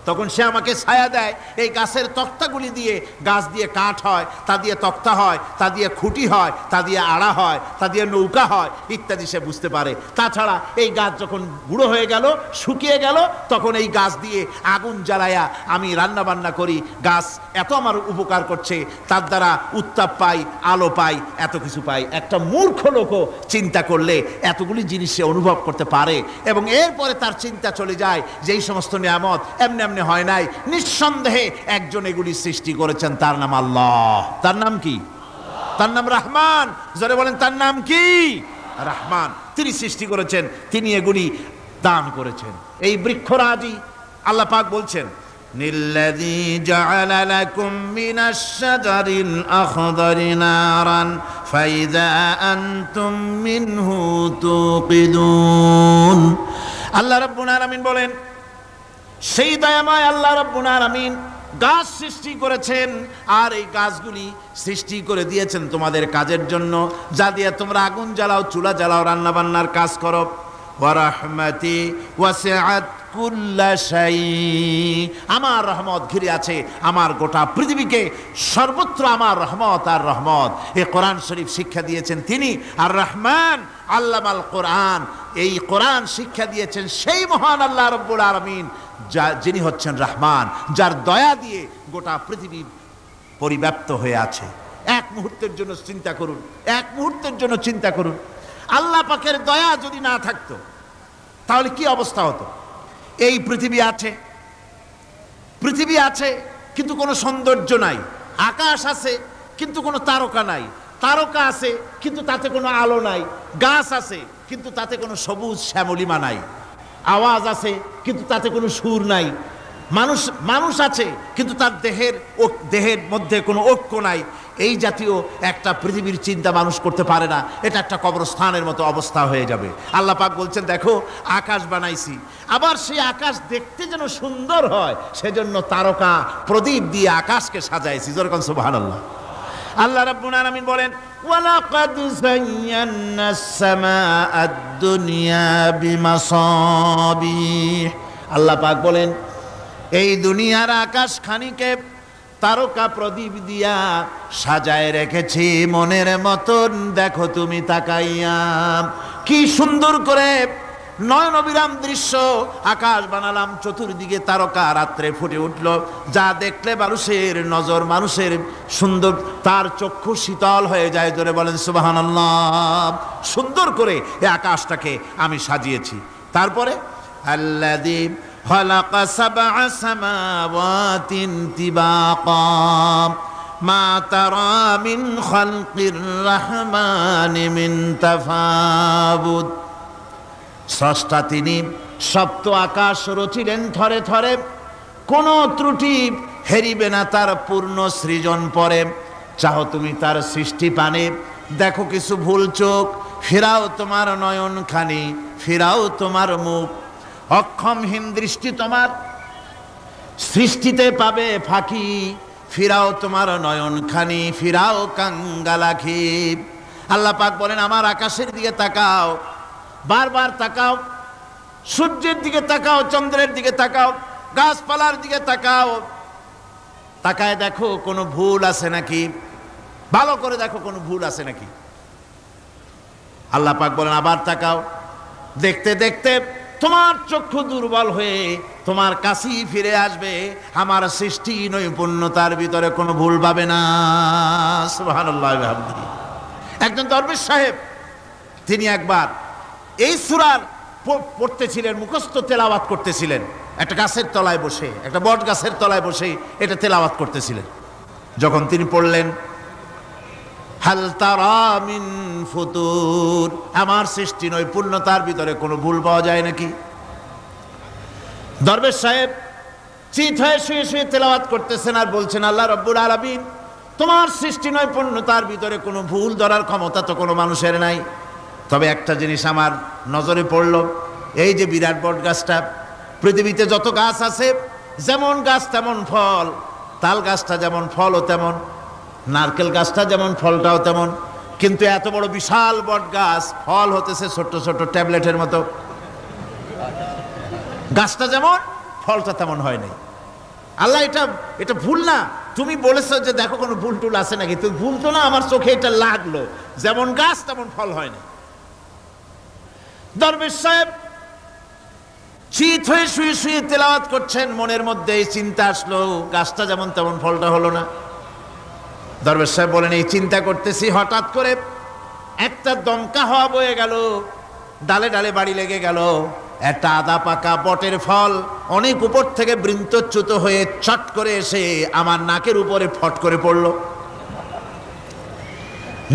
তখন সে আমাকে ছায়া দেয়। এই গাছের তক্তাগুলি দিয়ে, গাছ দিয়ে কাঠ হয়, তা দিয়ে তক্তা হয়, তা দিয়ে খুঁটি হয়, তা দিয়ে আড়া হয়, তা দিয়ে নৌকা হয় ইত্যাদি সে বুঝতে পারে। তাছাড়া এই গাছ যখন বুড়ো হয়ে গেল, শুকিয়ে গেল, তখন এই গাছ দিয়ে আগুন জ্বালায়া আমি রান্না বান্না করি, গাছ এত আমার উপকার করছে, তার দ্বারা উত্তাপ পাই, আলো পাই, এত কিছু পাই। একটা মূর্খ লোকও চিন্তা করলে এতগুলি জিনিস সে অনুভব করতে পারে, এবং এরপরে তার চিন্তা চলে যায় যে এই সমস্ত নিয়ামত এমনি এমনি হয় নাই, নিঃসন্দেহে একজন এগুলি সৃষ্টি করেছেন, তার নাম আল্লাহ। তার নাম কি? তার নাম রহমান। যারা বলেন তার নাম কি? রহমান। তিনি সৃষ্টি করেছেন, তিনি এগুলি দান করেছেন। এই বৃক্ষরাজি আল্লাহ পাক বলছেন, নিল্লাযী জাআলা লাকুম মিনাশ শাজারিল আখদারি নারান ফাইযা আনতুম মিনহু তুকিদুন। আল্লাহ রাব্বুল আলামিন বলেন, সেই দয়াময় আল্লাহ রাব্বুল আলামিন গাছ সৃষ্টি করেছেন, আর এই গাছগুলি সৃষ্টি করে দিয়েছেন তোমাদের কাজের জন্য, যা দিয়ে তোমরা আগুন জ্বালাও, চুলা জ্বালাও, রান্না বান্নার কাজ করো। ওয়া রাহমাতি ওয়াসিআত কুল্লা শাই, আমার রহমত ঘিরে আছে আমার গোটা পৃথিবীকে, সর্বত্র আমার রহমত আর রহমত। এই কোরআন শরীফ শিক্ষা দিয়েছেন তিনি, আর রহমান আল্লামাল কোরআন, এই কোরআন শিক্ষা দিয়েছেন সেই মহান আল্লাহ রাব্বুল আলামিন, যিনি হচ্ছেন রহমান, যার দয়া দিয়ে গোটা পৃথিবী পরিব্যাপ্ত হয়ে আছে। এক মুহূর্তের জন্য চিন্তা করুন, এক মুহূর্তের জন্য চিন্তা করুন, আল্লাহ পাকের দয়া যদি না থাকতো তাহলে কি অবস্থা হতো? এই পৃথিবী আছে, পৃথিবী আছে কিন্তু কোনো সৌন্দর্য নাই, আকাশ আছে কিন্তু কোনো তারকা নাই, তারকা আছে কিন্তু তাতে কোনো আলো নাই, গাছ আছে কিন্তু তাতে কোনো সবুজ শ্যামলিমা নাই, আওয়াজ আছে কিন্তু তাতে কোনো সুর নাই, মানুষ আছে কিন্তু তার দেহের মধ্যে কোনো ঐক্য নাই। এই জাতীয় একটা পৃথিবীর চিন্তা মানুষ করতে পারে না, এটা একটা কবরস্থানের মতো অবস্থা হয়ে যাবে। আল্লাহ পাক বলছেন, দেখো আকাশ বানাইছি, আবার সেই আকাশ দেখতে যেন সুন্দর হয় সেজন্য তারকা প্রদীপ দিয়ে আকাশকে সাজাইছি। যেরকম সুবহানাল্লাহ। আল্লাহ রাব্বুল আলামিন বলেন, ওয়ালাকাদ যায়্যানাস সামাআদ দুনিয়া বিমাসাবিহ। আল্লাহ পাক বলেন, এই দুনিয়ার আকাশ খানিকে তারকা প্রদীপ দিয়া সাজায় রেখেছি মনের মতন, দেখো তুমি তাকাইয়া কি সুন্দর করে নয়নবিরাম দৃশ্য আকাশ বানালাম, চতুর্দিকে তারকা রাত্রে ফুটে উঠল, যা দেখলে মানুষের নজর, মানুষের সুন্দর, তার চক্ষু শীতল হয়ে যায়। জোরে বলেন সুবহানাল্লাহ। সুন্দর করে এই আকাশটাকে আমি সাজিয়েছি। তারপরে আল্লাযী খালাকা সাবআ সামাওয়াতিন তিবাকা মা তারা মিন খালকির রহমানি মিন তাফাবুত। স্রষ্টা তিনি সপ্ত আকাশ রচিলেন থরে থরে, কোনো ত্রুটি হেরিবে না তার পূর্ণ সৃজন পরে। চাহো তুমি তার সৃষ্টি পানে, দেখো কিছু ভুল চোখ, ফিরাও তোমার নয়ন খানি, ফিরাও তোমার মুখ। অক্ষমহীন দৃষ্টি তোমার সৃষ্টিতে পাবে ফাঁকি, ফিরাও তোমার নয়ন খানি, ফিরাও কাঙ্গালাখি। আল্লাহ পাক বলেন, আমার আকাশের দিকে তাকাও, বারবার তাকাও, সূর্যের দিকে তাকাও, চন্দ্রের দিকে তাকাও, গাছপালার দিকে তাকাও, তাকায় দেখো কোনো ভুল আছে নাকি, ভালো করে দেখো কোনো ভুল আছে নাকি। আল্লাহ পাক বলেন, আবার তাকাও, দেখতে দেখতে তোমার চক্ষু দুর্বল হয়ে তোমার কাছেই ফিরে আসবে, আমার সৃষ্টি নৈপুণ্যতার ভিতরে কোনো ভুল পাবে না। সুবহানাল্লাহ। একজন দরবেশ সাহেব, তিনি একবার এই সূরার পড়তেছিলেন, মুখস্থ তেলাওয়াত করতেছিলেন, একটা গাছের তলায় বসে, একটা বট গাছের তলায় বসে এটা তেলাওয়াত করতেছিলেন। যখন তিনি পড়লেন, হাল তারা মিন ফুতুর, আমার সৃষ্টি নৈপুণ্যতার ভিতরে কোনো ভুল পাওয়া যায় নাকি? দরবেশ সাহেব চিত হয়ে শুয়ে শুয়ে তেলাওয়াত করতেছেন আর বলছেন, আল্লাহ রাব্বুল আলামিন, তোমার সৃষ্টি নৈপুণ্যতার ভিতরে কোনো ভুল ধরার ক্ষমতা তো কোনো মানুষের নাই। তবে একটা জিনিস আমার নজরে পড়ল, এই যে বিরাট বট গাছটা, পৃথিবীতে যত গাছ আছে যেমন গাছ তেমন ফল, তাল গাছটা যেমন ফলও তেমন, নারকেল গাছটা যেমন ফলটাও তেমন, কিন্তু এত বড় বিশাল বট গাছ ফল হতেছে ছোট্ট ছোট্ট ট্যাবলেটের মতো। গাছটা যেমন ফলটা তেমন হয় নাই। আল্লাহ এটা ভুল না, তুমি বলেছো যে দেখো কোনো ভুল টুল আছে নাকি, তুমি ভুল তো না, আমার চোখে এটা লাগলো, যেমন গাছ তেমন ফল হয় না। দরবেশ সাহেব চিত হয়ে শুয়ে শুয়ে তেলাওয়াত করছেন, মনের মধ্যে এই চিন্তা আসলো, গাছটা যেমন তেমন ফলটা হলো না। দরবেশ সাহেব বলেন, এই চিন্তা করতেছি, হঠাৎ করে একটা দমকা হাওয়া বয়ে গেল, ডালে ডালে বাড়ি লেগে গেল, একটা আদা পাকা বটের ফল অনেক উপর থেকে বৃন্তচ্যুত হয়ে চট করে এসে আমার নাকের উপরে ফট করে পড়লো।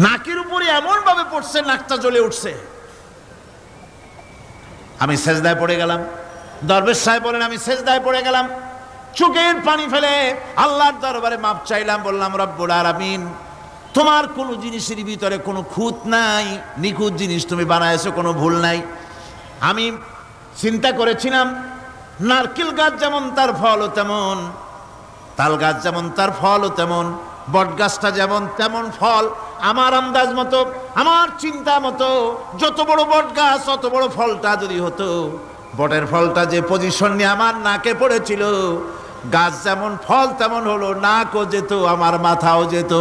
নাকের উপরে এমন ভাবে পড়ছে, নাকটা জ্বলে উঠছে। আমি সেজদায় পড়ে গেলাম। দরবেশ সাহেব বলেন, আমি সেজদায় পড়ে গেলাম, চোখের পানি ফেলে আল্লাহর দরবারে মাপ চাইলাম। বললাম, রব্বুল আলামিন, তোমার কোনো জিনিসের ভিতরে কোনো খুঁত নাই, নিখুঁত জিনিস তুমি বানাইছো, কোনো ভুল নাই। আমি চিন্তা করেছিলাম নারকেল গাছ যেমন তার ফলও তেমন, তাল গাছ যেমন তার ফলও তেমন, বট গাছটা যেমন তেমন ফল। আমার আন্দাজ মতো, আমার চিন্তা মতো, যত বড় বট গাছ অত বড় ফলটা যদি হতো, বটের ফলটা যে পজিশন নিয়ে আমার নাকে পড়েছিল, গাছ যেমন ফল তেমন হলো, নাকও যেত, আমার মাথাও যেত।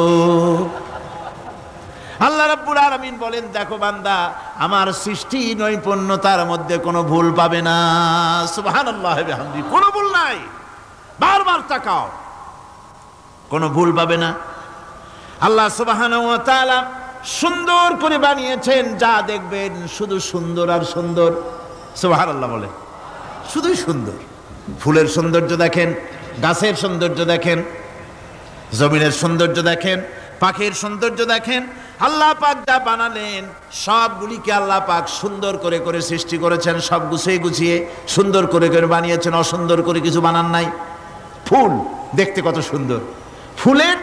আল্লাহ রাব্বুল আলামিন বলেন, দেখো বান্দা, আমার সৃষ্টি নৈপুণ্যতার মধ্যে কোনো ভুল পাবে না। সুবহানাল্লাহ ওয়া বিহামদিহি, কোনো ভুল নাই। বারবার তাকাও, কোনো ভুল পাবে না। আল্লাহ সুবহানাহু ওয়া তাআলা সুন্দর করে বানিয়েছেন, যা দেখবেন শুধু সুন্দর আর সুন্দর। সুবহানাল্লাহ বলে, শুধুই সুন্দর। ফুলের সৌন্দর্য দেখেন, গাছের সৌন্দর্য দেখেন, জমিনের সৌন্দর্য দেখেন, পাখির সৌন্দর্য দেখেন। আল্লাহ পাক যা বানালেন সবগুলিকে আল্লাহ পাক সুন্দর করে করে সৃষ্টি করেছেন, সব গুছিয়ে গুছিয়ে সুন্দর করে করে বানিয়েছেন, অসুন্দর করে কিছু বানান নাই। ফুল দেখতে কত সুন্দর, ফুলের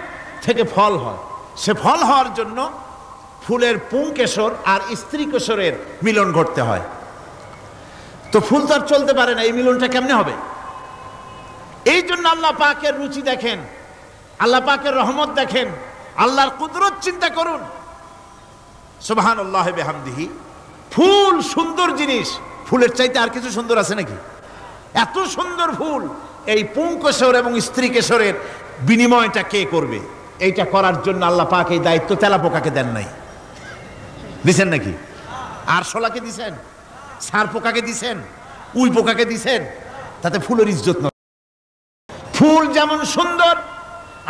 থেকে ফল হয়, সে ফল হওয়ার জন্য ফুলের পুংকেশর আর স্ত্রী কেশরের মিলন ঘটতে হয়। তো ফুল তো আর চলতে পারে না, এই মিলনটা কেমনে হবে? এই জন্য আল্লাহ পাকের রুচি দেখেন, আল্লাহ পাকের রহমত দেখেন, আল্লাহর কুদরত চিন্তা করুন। সুবহানাল্লাহ ওয়া বিহামদিহি। ফুল সুন্দর জিনিস, ফুলের চাইতে আর কিছু সুন্দর আছে নাকি? এত সুন্দর ফুল, এই পুংকেশর এবং স্ত্রী কেশরের বিনিময়টা কে করবে? এইটা করার জন্য আল্লাহ পাক এই দায়িত্ব তেলাপোকাকে দেন নাই, দিছেন নাকি? আরশোলাকে দিছেন, সার পোকাকে দিছেন, উই পোকাকে দিছেন, তাতে ফুলের ইজ্জত নয়। ফুল যেমন সুন্দর,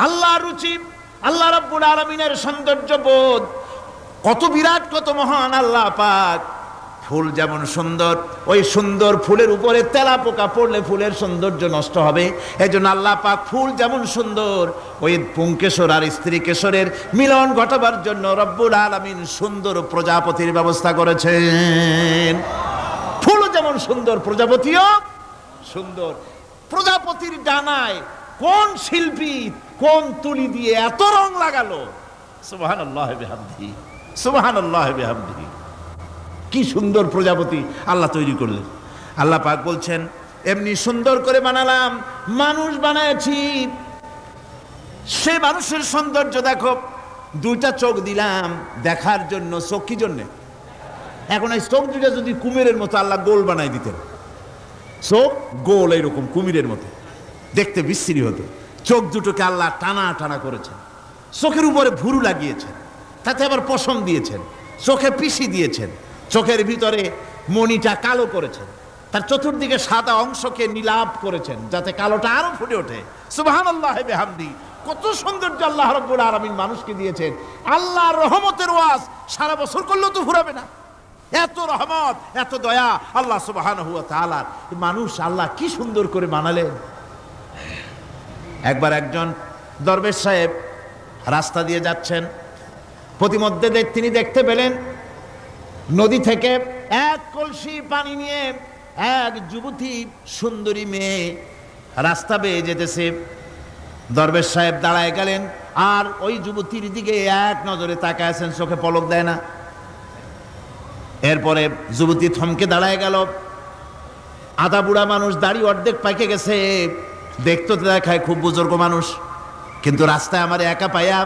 আল্লাহর রুচি, আল্লাহ রাব্বুল আলামিনের সৌন্দর্য বোধ কত বিরাট, কত মহান আল্লাহ পাক। ফুল যেমন সুন্দর, ওই সুন্দর ফুলের উপরে তেলাপোকা পড়লে ফুলের সৌন্দর্য নষ্ট হবে। এজন্য আল্লাহ পাক ফুল যেমন সুন্দর, ওই পুংকেশর আর স্ত্রী কেশরের মিলন ঘটাবার জন্য রব্বুল আলামিন সুন্দর প্রজাপতির ব্যবস্থা করেছেন। ফুল যেমন সুন্দর, প্রজাপতিও সুন্দর। প্রজাপতির ডানায় কোন শিল্পী কোন তুলি দিয়ে এত রং লাগালো! সুবহানাল্লাহ ওয়া বিহামদিহি, সুবহানাল্লাহ ওয়া বিহামদিহি। কি সুন্দর প্রজাপতি আল্লাহ তৈরি করলেন। আল্লাহ পাক বলছেন, এমনি সুন্দর করে বানালাম, মানুষ বানাইছি, সে মানুষের সৌন্দর্য দেখো। দুইটা চোখ দিলাম দেখার জন্য। চোখ কি জন্যে? এখন এই চোখ দুইটা যদি কুমিরের মতো আল্লাহ গোল বানাই দিতেন, চোখ গোল এইরকম কুমিরের মতো, দেখতে বিশ্রী হতো। চোখ দুটোকে আল্লাহ টানা টানা করেছেন, চোখের উপরে ভুরু লাগিয়েছেন, তাতে আবার পশম দিয়েছেন, চোখে পিসি দিয়েছেন, চোখের ভিতরে মণিটা কালো করেছেন, তার চতুর্দিকে সাদা অংশকে নীলাভ করেছেন যাতে কালোটা আরো ফুটে ওঠে। সুবহানাল্লাহ ওয়া বিহামদিহি। কত সৌন্দর্য আল্লাহ রাব্বুল আলামিন মানুষকে দিয়েছেন। আল্লাহর রহমতের ওয়াজ সারা বছর করলেও তো ফুরাবে না, এত রহমত, এত দয়া আল্লাহ সুবহানাহু ওয়া তাআলা। মানুষ আল্লাহ কি সুন্দর করে বানালেন। একবার একজন দরবেশ সাহেব রাস্তা দিয়ে যাচ্ছেন, প্রতিমধ্যে তিনি দেখতে পেলেন নদী থেকে এক কলসি পানি নিয়ে এক যুবতী সুন্দরী মেয়ে রাস্তা বেয়ে যেতেছে। দরবেশ সাহেব দাঁড়ায় গেলেন আর ওই যুবতীর দিকে এক নজরে তাকায় আছেন, চোখে পলক দেয় না। এরপরে যুবতী থমকে দাঁড়ায় গেল। আধা বুড়া মানুষ, দাড়ি অর্ধেক পাইকে গেছে, দেখতে দেখায় খুব বুজুর্গ মানুষ, কিন্তু রাস্তায় আমার একা পাইয়া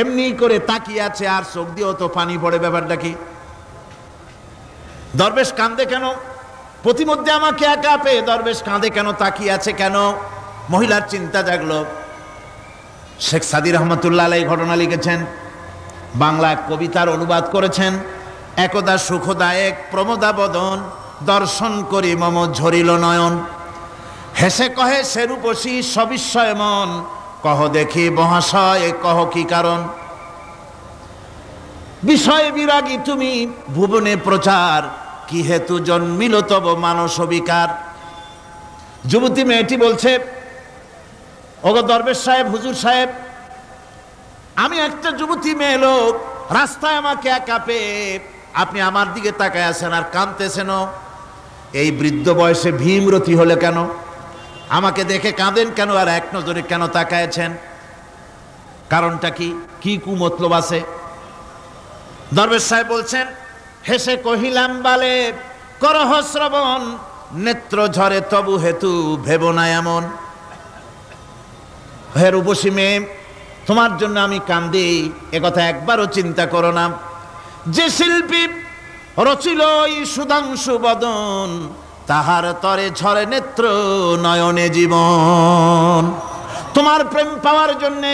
এমনি করে তাকিয়ে আছে আর চোখ দিয়েও তো পানি পড়ে। ব্যাপারটা কি? দরবেশ কাঁদে কেন? প্রতিমধ্যে আমাকে একা পেয়ে দরবেশ কাঁদে কেন, তাকিয়ে আছে কেন? মহিলার চিন্তা জাগলো। শেখ সাদী রহমতুল্লাহ আলাইহি ঘটনা লিখেছেন, বাংলা কবিতার অনুবাদ করেছেন। একদা সুখদায়ক প্রমোদা বদন দর্শন করি মম ঝরিল নয়ন। হেসে কহে সে রূপসী সবিস্ময় মন, কহ দেখি মহাশয় কহ কি কারণ। বিষয় বিরাগী তুমি ভুবনে প্রচার, কি হেতু জন্মিল তব মানস বিকার। যুবতী মেয়েটি বলছে, ওগো দরবেশ সাহেব, হুজুর সাহেব, আমি একটা যুবতী মেয়ে লোক, রাস্তায় আমাকে একা পেয়ে আপনি আমার দিকে তাকায় আছেন আর কাঁদতেছেন। এই বৃদ্ধ বয়সে ভীমরতি হলে কেন? আমাকে দেখে কাঁদেন কেন? আর এক নজরে কেন তাকায়ছেন? কারণটা কি? কি কুমতলব আছে? দরবেশ সাহেব বলছেন, হেসে কহিলাম বালে করহ শ্রবণ, নেত্র ঝরে তবু হেতু ভেব না এমন। হে রূপসী মেয়ে, তোমার জন্য আমি কান্দি, একথা একবারও চিন্তা করো না। যে শিল্পী রচিল এই সুধাংশু বদন, তাহার তরে ঝরে নেত্র নয়নে জীবন। তোমার প্রেম পাওয়ার জন্যে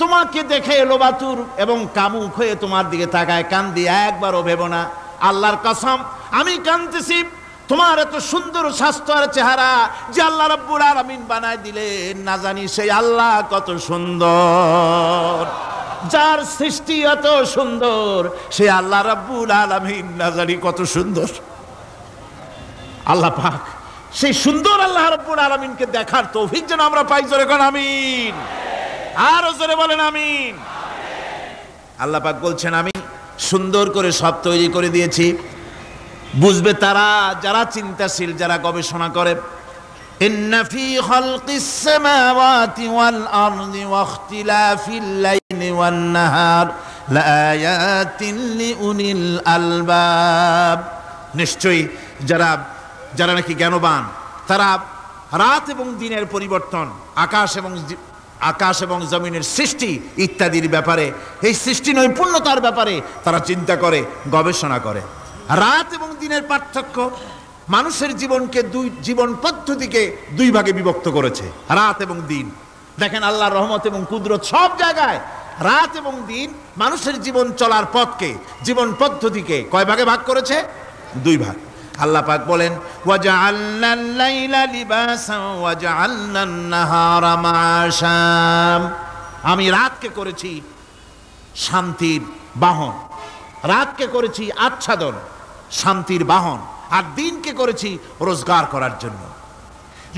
তোমাকে দেখে লোবাতুর এবং কামুক হয়ে তোমার দিকে তাকায় কান্দি, একবারও ভেব না। আল্লাহর কসম আমি কাঁদতেছি, তোমার এত সুন্দর স্বাস্থ্য আর চেহারা যে আল্লাহ রাব্বুল আলামিন বানায় দিলেন, না জানি সেই আল্লাহ কত সুন্দর। যার সৃষ্টি এত সুন্দর সেই আল্লাহ রাব্বুল আলামিন না জানি কত সুন্দর। আল্লাহ পাক সেই সুন্দর আল্লাহ রাব্বুল আলামিনকে দেখার তৌফিক যেন আমরা পাই। জোরে কোন আমিন, আরো জোরে বলেন আমিন। আল্লাহ পাক বলছেন, আমি সুন্দর করে সব তৈরি করে দিয়েছি। বুঝবে তারা যারা চিন্তাশীল, যারা গবেষণা করে। ইন্না ফি খালকিস সামাওয়াতি ওয়াল আরদি ওয়া ইখতিলাফিল লাইলি ওয়ান নাহার লাআয়াতিন লিউলিল আলবাব। নিশ্চয়ই যারা নাকি জ্ঞানবান, তারা রাত এবং দিনের পরিবর্তন, আকাশ এবং জমিনের সৃষ্টি ইত্যাদির ব্যাপারে, এই সৃষ্টি নৈপুণ্যতার ব্যাপারে তারা চিন্তা করে, গবেষণা করে। রাত এবং দিনের পার্থক্য মানুষের জীবন পদ্ধতিকে দুই ভাগে বিভক্ত করেছে, রাত এবং দিন। দেখেন আল্লাহর রহমত এবং কুদরত সব জায়গায়। রাত এবং দিন মানুষের জীবন চলার পথকে, জীবন পদ্ধতিকে কয় ভাগে ভাগ করেছে? দুই ভাগ। আল্লাহ পাক বলেন, ওয়াজআলনাল লাইলা লিবাসান ওয়াজআলনান নাহারা মাআশা। আমি রাতকে করেছি শান্তির বাহন, রাতকে করেছি আচ্ছাদন, শান্তির বাহন, আর দিনকে করেছি রোজগার করার জন্য।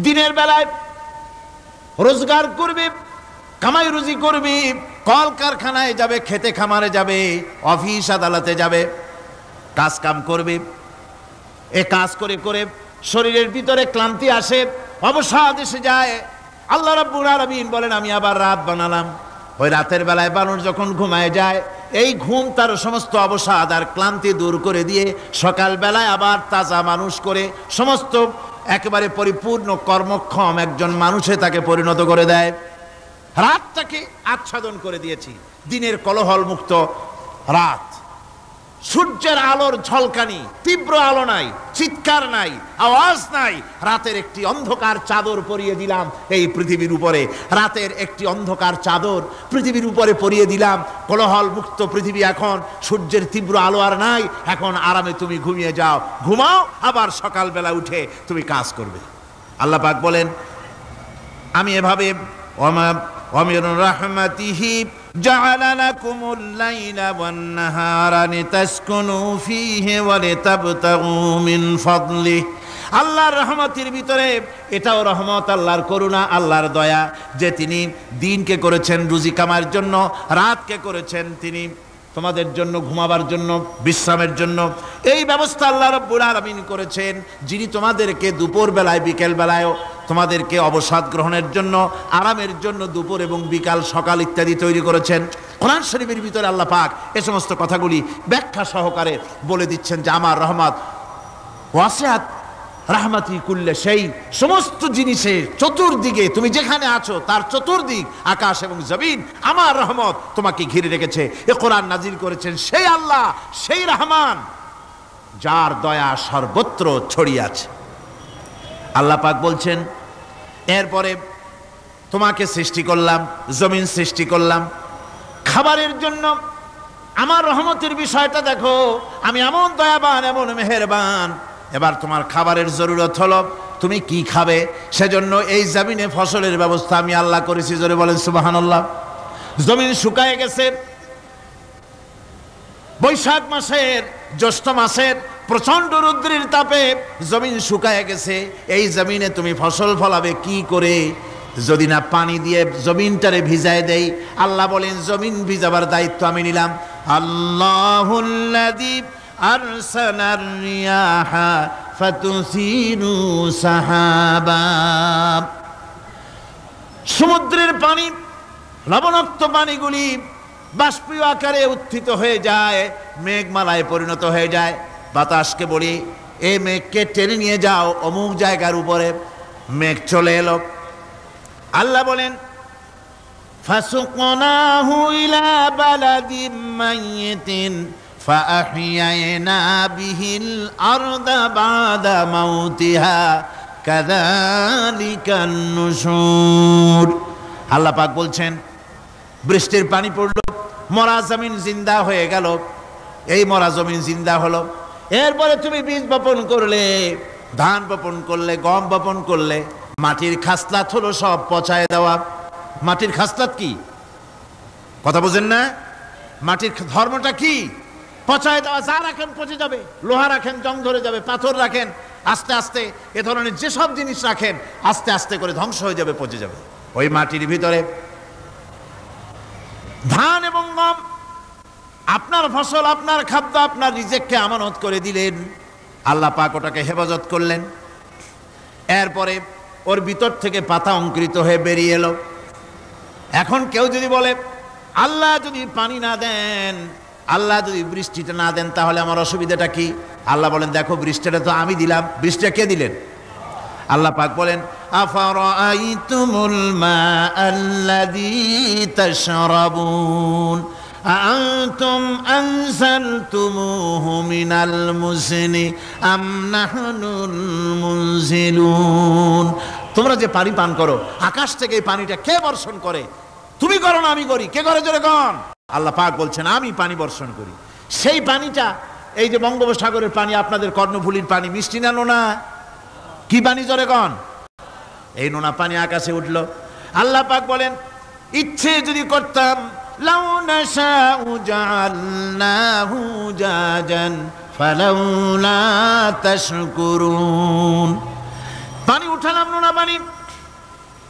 দিনের বেলায় রোজগার করবে, কামাই রুজি করবে, কল কারখানায় যাবে, খেতে খামারে যাবে, অফিস আদালতে যাবে, কাজ কাম করবে। এ কাজ করে করে শরীরের ভিতরে ক্লান্তি আসে, অবসাদ এসে যায়। আল্লাহ রাব্বুল আলামিন বলেন, আমি আবার রাত বানালাম। ওই রাতের বেলায় মানুষ যখন ঘুমায় যায়, এই ঘুম তার সমস্ত অবসাদ আর ক্লান্তি দূর করে দিয়ে সকাল বেলায় আবার তাজা মানুষ করে সমস্ত একেবারে পরিপূর্ণ কর্মক্ষম একজন মানুষে তাকে পরিণত করে দেয়। রাতটাকে আচ্ছাদন করে দিয়েছি, দিনের কোলাহল মুক্ত রাত। সূর্যের আলোর ঝলকানি, তীব্র আলো নাই, চিৎকার নাই, আওয়াজ নাই। রাতের একটি অন্ধকার চাদর পরিয়ে দিলাম এই পৃথিবীর উপরে। রাতের একটি অন্ধকার চাদর পৃথিবীর উপরে পরিয়ে দিলাম। কোলাহল মুক্ত পৃথিবী। এখন সূর্যের তীব্র আলো আর নাই। এখন আরামে তুমি ঘুমিয়ে যাও, ঘুমাও, আবার সকালবেলা উঠে তুমি কাজ করবে। আল্লাহ পাক বলেন, আমি এভাবে ومن رحمته جعل لكم الليل والنهار لتسكنوا فيه ولتبتغوا من فضله। আল্লাহর রহমতের ভিতরে এটাও রহমত, আল্লাহর করুণা, আল্লাহর দয়া যে তিনি দিনকে করেছেন রুজি কামার জন্য, রাতকে করেছেন তিনি তোমাদের জন্য ঘুমাবার জন্য, বিশ্রামের জন্য। এই ব্যবস্থা আল্লাহ রাব্বুল আলামিন করেছেন, যিনি তোমাদেরকে দুপুর বেলায়, বিকেল বেলায়ও তোমাদেরকে অবসাদ গ্রহণের জন্য, আরামের জন্য দুপুর এবং বিকাল, সকাল ইত্যাদি তৈরি করেছেন। কোরআন শরীফের ভিতরে আল্লাহ পাক এ সমস্ত কথাগুলি ব্যাখ্যা সহকারে বলে দিচ্ছেন যে আমার রহমত ওয়াসিআত রাহমাতি কুল্লে সেই সমস্ত জিনিসের চতুর্দিকে, তুমি যেখানে আছো তার চতুর্দিক, আকাশ এবং জমিন, আমার রহমত তোমাকে ঘিরে রেখেছে। এ কোরআন নাজিল করেছেন সেই আল্লাহ, সেই রহমান, যার দয়া সর্বত্র ছড়িয়ে আছে। আল্লাহ পাক বলছেন, এরপরে তোমাকে সৃষ্টি করলাম, জমিন সৃষ্টি করলাম খাবারের জন্য। আমার রহমতের বিষয়টা দেখো, আমি এমন দয়াবান, এমন মেহেরবান এবার তোমার খাবারের জরুরত হলো, তুমি কি খাবে? সেজন্য এই জমিনে ফসলের ব্যবস্থা আমি আল্লাহ করেছি। জোরে বলেন সুবহানাল্লাহ। জমিন শুকায় গেছে, বৈশাখ মাসের জ্যৈষ্ঠ মাসের প্রচন্ড রৌদ্রের তাপে জমিন শুকায় গেছে। এই জমিনে তুমি ফসল ফলাবে কি করে? যদি না পানি দিয়ে জমিনটারে ভিজায় দেই। আল্লাহ বলেন জমিন ভিজাবার দায়িত্ব আমি নিলাম। আল্লাহুল্লাযী আরসালার রিয়াহা ফাতুসিরু সাহাবা। সমুদ্রের পানি, লবণাক্ত পানিগুলি বাষ্পীয় আকারে উত্থিত হয়ে যায়, মেঘমালায় পরিণত হয়ে যায়। বাতাসকে বলি এই মেঘকে টেনে নিয়ে যাও অমুক জায়গার উপরে। মেঘ চলে এলো। আল্লাহ বলেন ফাসুকনাহু ইলা বালাদিম মাইয়িতিন ফাআহইয়ানা বিহিল আরদা বাদা মাউতিহা কাযালিকান নুশুর। আল্লাহ পাক বলছেন বৃষ্টির পানি পড়লো, মরা জমিন জিন্দা হয়ে গেল। এই মরা জমিন জিন্দা হলো। এরপরে তুমি বীজ বপন করলে, ধান বপন করলে, গম বপন করলে, মাটির খাসলাত হলো সব পচায় দেওয়া। মাটির খাসলাত কি? কথা বুঝেন না? মাটির ধর্মটা কি? পচায় দেওয়া। যা রাখেন পচে যাবে, লোহা রাখেন জং ধরে যাবে, পাথর রাখেন আস্তে আস্তে, এ ধরনের যেসব জিনিস রাখেন আস্তে আস্তে করে ধ্বংস হয়ে যাবে, পচে যাবে। ওই মাটির ভিতরে ধান এবং গম, আপনার ফসল, আপনার খাদ্য, আপনার রিজিককে আমানত করে দিলেন। আল্লাহ পাক ওটাকে হেফাজত করলেন। এরপরে ওর ভিতর থেকে পাতা অঙ্কুরিত হয়ে বেরিয়ে এলো। এখন কেউ যদি বলে আল্লাহ যদি পানি না দেন, আল্লাহ যদি বৃষ্টিটা না দেন, তাহলে আমার অসুবিধাটা কি? আল্লাহ বলেন দেখো বৃষ্টিটা তো আমি দিলাম। বৃষ্টিটা কে দিলেন? আল্লাহ পাক বলেন আফারাআইতুমুল মাআল্লাযী তাশরাবুন আআনতুম আনজালতুমুহু মিনাল মুজনি আম নাহনুল মুনজিলুন। তোমরা যে পানি পান করো, আকাশ থেকে এই পানিটা কে বর্ষণ করে? তুমি করো না আমি করি? কে করে জোরে কোন? আল্লাহ পাক বলছেন আমি পানি বর্ষণ করি। সেই পানিটা এই যে বঙ্গোপসাগরের পানি, আপনাদের কর্ণফুলীর পানি, মিষ্টি না নোনা? কি পানি জোরে কোন? এই নোনা পানি আকাশে উঠলো। আল্লাহ পাক বলেন ইচ্ছে যদি করতাম লাউ নাশাউ জাআলনাহু জাজান ফালাউলা তাশকুরুন। পানি উঠালাম, নোনা পানি,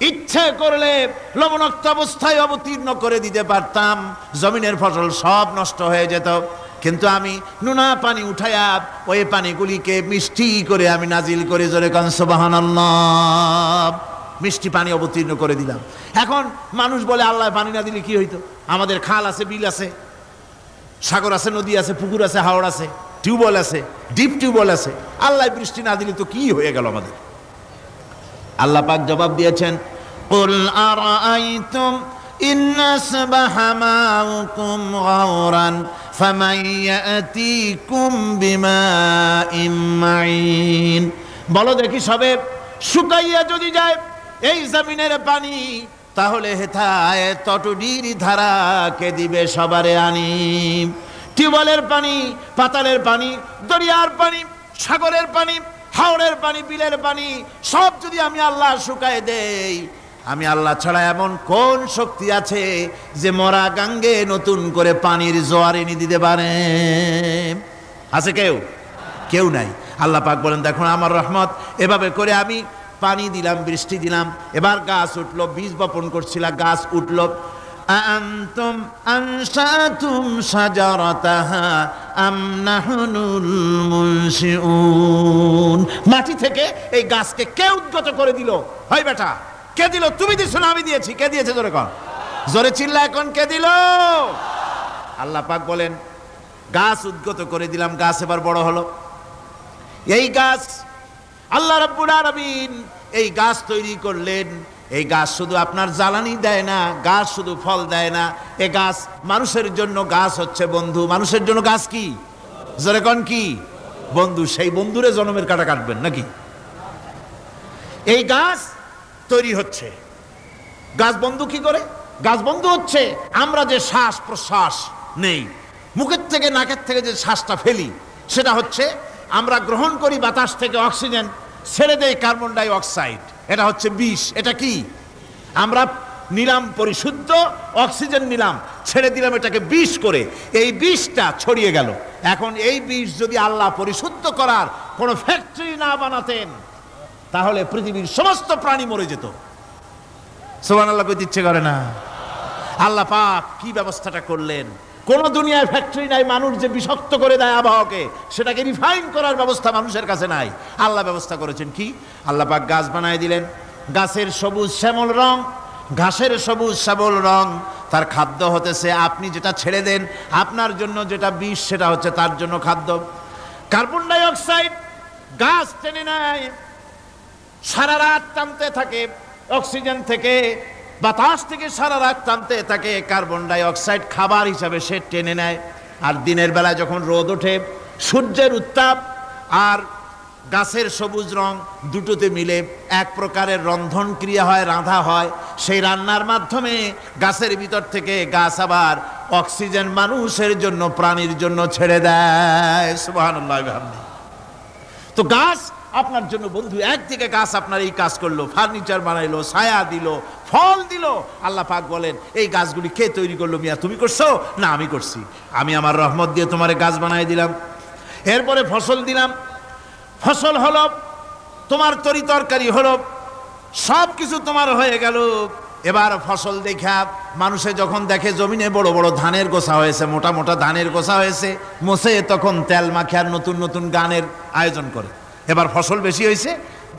ইচ্ছে করলে লবণাক্ত অবস্থায় অবতীর্ণ করে দিতে পারতাম, জমিনের ফসল সব নষ্ট হয়ে যেত। কিন্তু আমি নোনা পানি উঠায়া ওই পানিগুলিকে মিষ্টি করে আমি নাজিল করে জোরে কান সুবহানাল্লাহ, মিষ্টি পানি অবতীর্ণ করে দিলাম। এখন মানুষ বলে আল্লাহ পানি না দিলে কি হইতো? আমাদের খাল আছে, বিল আছে, সাগর আছে, নদী আছে, পুকুর আছে, হাওড় আছে, টিউবওয়েল আছে, ডিপ টিউবওয়েল আছে। আল্লাহ বৃষ্টি না দিলে তো কি হয়ে গেল আমাদের? আল্লাহ পাক জবাব দিয়েছেন কুল আরাআইতুম ইন আসবাহা মাউকুম গাওরান ফামান ইয়াতিকুম বিমাইন মাইন। বলো দেখি সবে শুকাইয়া যদি যায় এই জমিনের পানি, তাহলে হেথায় তটুডির ধারা কে দিবে সবারে আনি? টিউবওয়েলের পানি, পাতালের পানি, দরিয়ার পানি, সাগরের পানি, হাওড়ের পানি, বিলের পানি সব যদি আমি আল্লাহ শুকায় দেই, আমি আল্লাহ ছাড়া এমন কোন শক্তি আছে যে মরা গাঙ্গে নতুন করে পানির জোয়ার এনে দিতে পারে? আছে কেউ? কেউ নাই। আল্লাহ পাক বলেন দেখুন আমার রহমত, এভাবে করে আমি পানি দিলাম, বৃষ্টি দিলাম, এবার গাছ উঠলো। বীজ বপন করছিলাম, গাছ উঠলো। আনতুম আনশাতুম শাজারাতাহা আম নাহনুল মুনশিউন। মাটি থেকে এই গাছকে কে উদ্গত করে দিল? হয় বেটা, কে দিল? তুমি দিছো না আমি দিয়েছি? কে দিয়েছে জোরে কোন? জোরে চিল্লা এখন কে দিল? আল্লাহ পাক বলেন গাছ উদ্গত করে দিলাম, গাছ এবার বড় হলো। এই গাছ আল্লাহ রাব্বুল আলামিন এই গাছ তৈরি করলেন। এই গাছ শুধু আপনার জ্বালানি দেয় না, গাছ শুধু ফল দেয় না, এই গাছ মানুষের জন্য, গাছ হচ্ছে বন্ধু। মানুষের জন্য গাছ কি? জোরে কোন কি? বন্ধু। সেই বন্ধুরে জন্মের কাটা কাটবেন নাকি? এই গাছ তৈরি হচ্ছে। গাছ বন্ধু কি করে? গাছ বন্ধু হচ্ছে আমরা যে শ্বাস প্রশ্বাস নেই, মুখের থেকে নাকের থেকে যে শ্বাসটা ফেলি, সেটা হচ্ছে আমরা গ্রহণ করি বাতাস থেকে অক্সিজেন, ছেড়ে দেয় কার্বন ডাই অক্সাইড, এটা হচ্ছে বিষ। এটা কি? আমরা নিলাম পরিশুদ্ধ অক্সিজেন, নিলাম, ছেড়ে দিলাম এটাকে বিষ করে, এই বিষটা ছড়িয়ে গেল। এখন এই বিষ যদি আল্লাহ পরিশুদ্ধ করার কোনো ফ্যাক্টরি না বানাতেন তাহলে পৃথিবীর সমস্ত প্রাণী মরে যেত। সুবহানাল্লাহ কইতে ইচ্ছে করে না? আল্লাহ পাক কি ব্যবস্থাটা করলেন! কোন দুনিয়ায় ফ্যাক্টরি নাই, মানুষ যে বিষাক্ত করে দেয় আবহাওয়াকে, সেটাকে রিফাইন করার ব্যবস্থা মানুষের কাছে নাই। আল্লাহ ব্যবস্থা করেছেন কি? আল্লাহ পাক গাছ বানায় দিলেন, গাছের সবুজ শ্যামল রং, ঘাসের সবুজ শ্যামল রং, তার খাদ্য হতেছে আপনি যেটা ছেড়ে দেন, আপনার জন্য যেটা বিষ সেটা হচ্ছে তার জন্য খাদ্য। কার্বন ডাই অক্সাইড গাছ টেনে নেয়, সারা রাত টানতে থাকে, অক্সিজেন থেকে বাতাস থেকে সারা রাত টানতে থাকে, কার্বন ডাই অক্সাইড খাবার হিসাবে সে টেনে নেয়। আর দিনের বেলা যখন রোদ ওঠে, সূর্যের উত্তাপ আর গাছের সবুজ রং দুটোতে মিলে এক প্রকারের রন্ধন ক্রিয়া হয়, রাঁধা হয়। সেই রান্নার মাধ্যমে গাছের ভিতর থেকে গাছ আবার অক্সিজেন মানুষের জন্য, প্রাণীর জন্য ছেড়ে দেয়। সুবহানাল্লাহ। তো গাছ আপনার জন্য বন্ধু, একদিকে গাছ আপনার এই কাজ করলো, ফার্নিচার বানাইলো, ছায়া দিল, ফল দিল। আল্লাহ পাক বলেন এই গাছগুলি কে তৈরি করলো? মিয়া তুমি করছো? না, আমি করছি। আমি আমার রহমত দিয়ে তোমার গাছ বানাই দিলাম। এরপরে ফসল দিলাম, ফসল হলো, তোমার তরি তরকারি হলো, সব কিছু তোমার হয়ে গেল। এবার ফসল দেখা মানুষে যখন দেখে জমিনে বড় বড় ধানের গোছা হয়েছে, মোটা মোটা ধানের গোছা হয়েছে, মোছে তখন তেল মাখে আর নতুন নতুন গানের আয়োজন করে। এবার ফসল বেশি হয়েছে,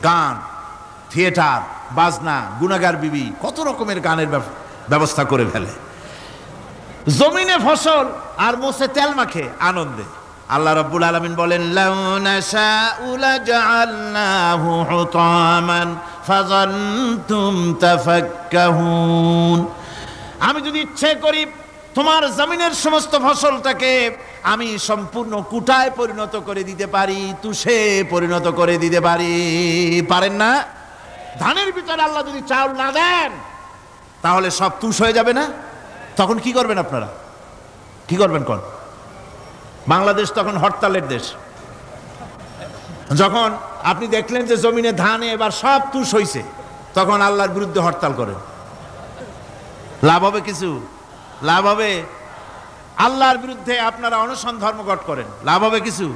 গান, থিয়েটার, বাজনা, গুনাগার বিবি, কত রকমের গানের ব্যবস্থা করে ফেলে। জমিনে ফসল আর মোছে তেল মাখে আনন্দে। আল্লাহ রাব্বুল আলামিন বলেন লাউ নাশাউ লাজআলনাহু হুতামান ফাযান্তুম তাফাক্কাহুন। আমি যদি ইচ্ছে করি তোমার জমিনের সমস্ত ফসলটাকে আমি সম্পূর্ণ কুটায় পরিণত করে দিতে পারি, তুষে পরিণত করে দিতে পারি। পারেন না? ধানের ভিতরে আল্লাহ যদি চাউল না দেন তাহলে সব তুষ হয়ে যাবে না? তখন কি করবেন আপনারা? কি করবেন? কোন বাংলাদেশ তখন হরতালের দেশ। যখন আপনি দেখলেন যে জমিনে ধানে এবার সব তুষ হইছে, তখন আল্লাহর বিরুদ্ধে হরতাল করেন। লাভ হবে কিছু? লাভ হবে? আল্লাহর বিরুদ্ধে আপনারা অনশন ধর্মঘট করেন, লাভ হবে কিছু?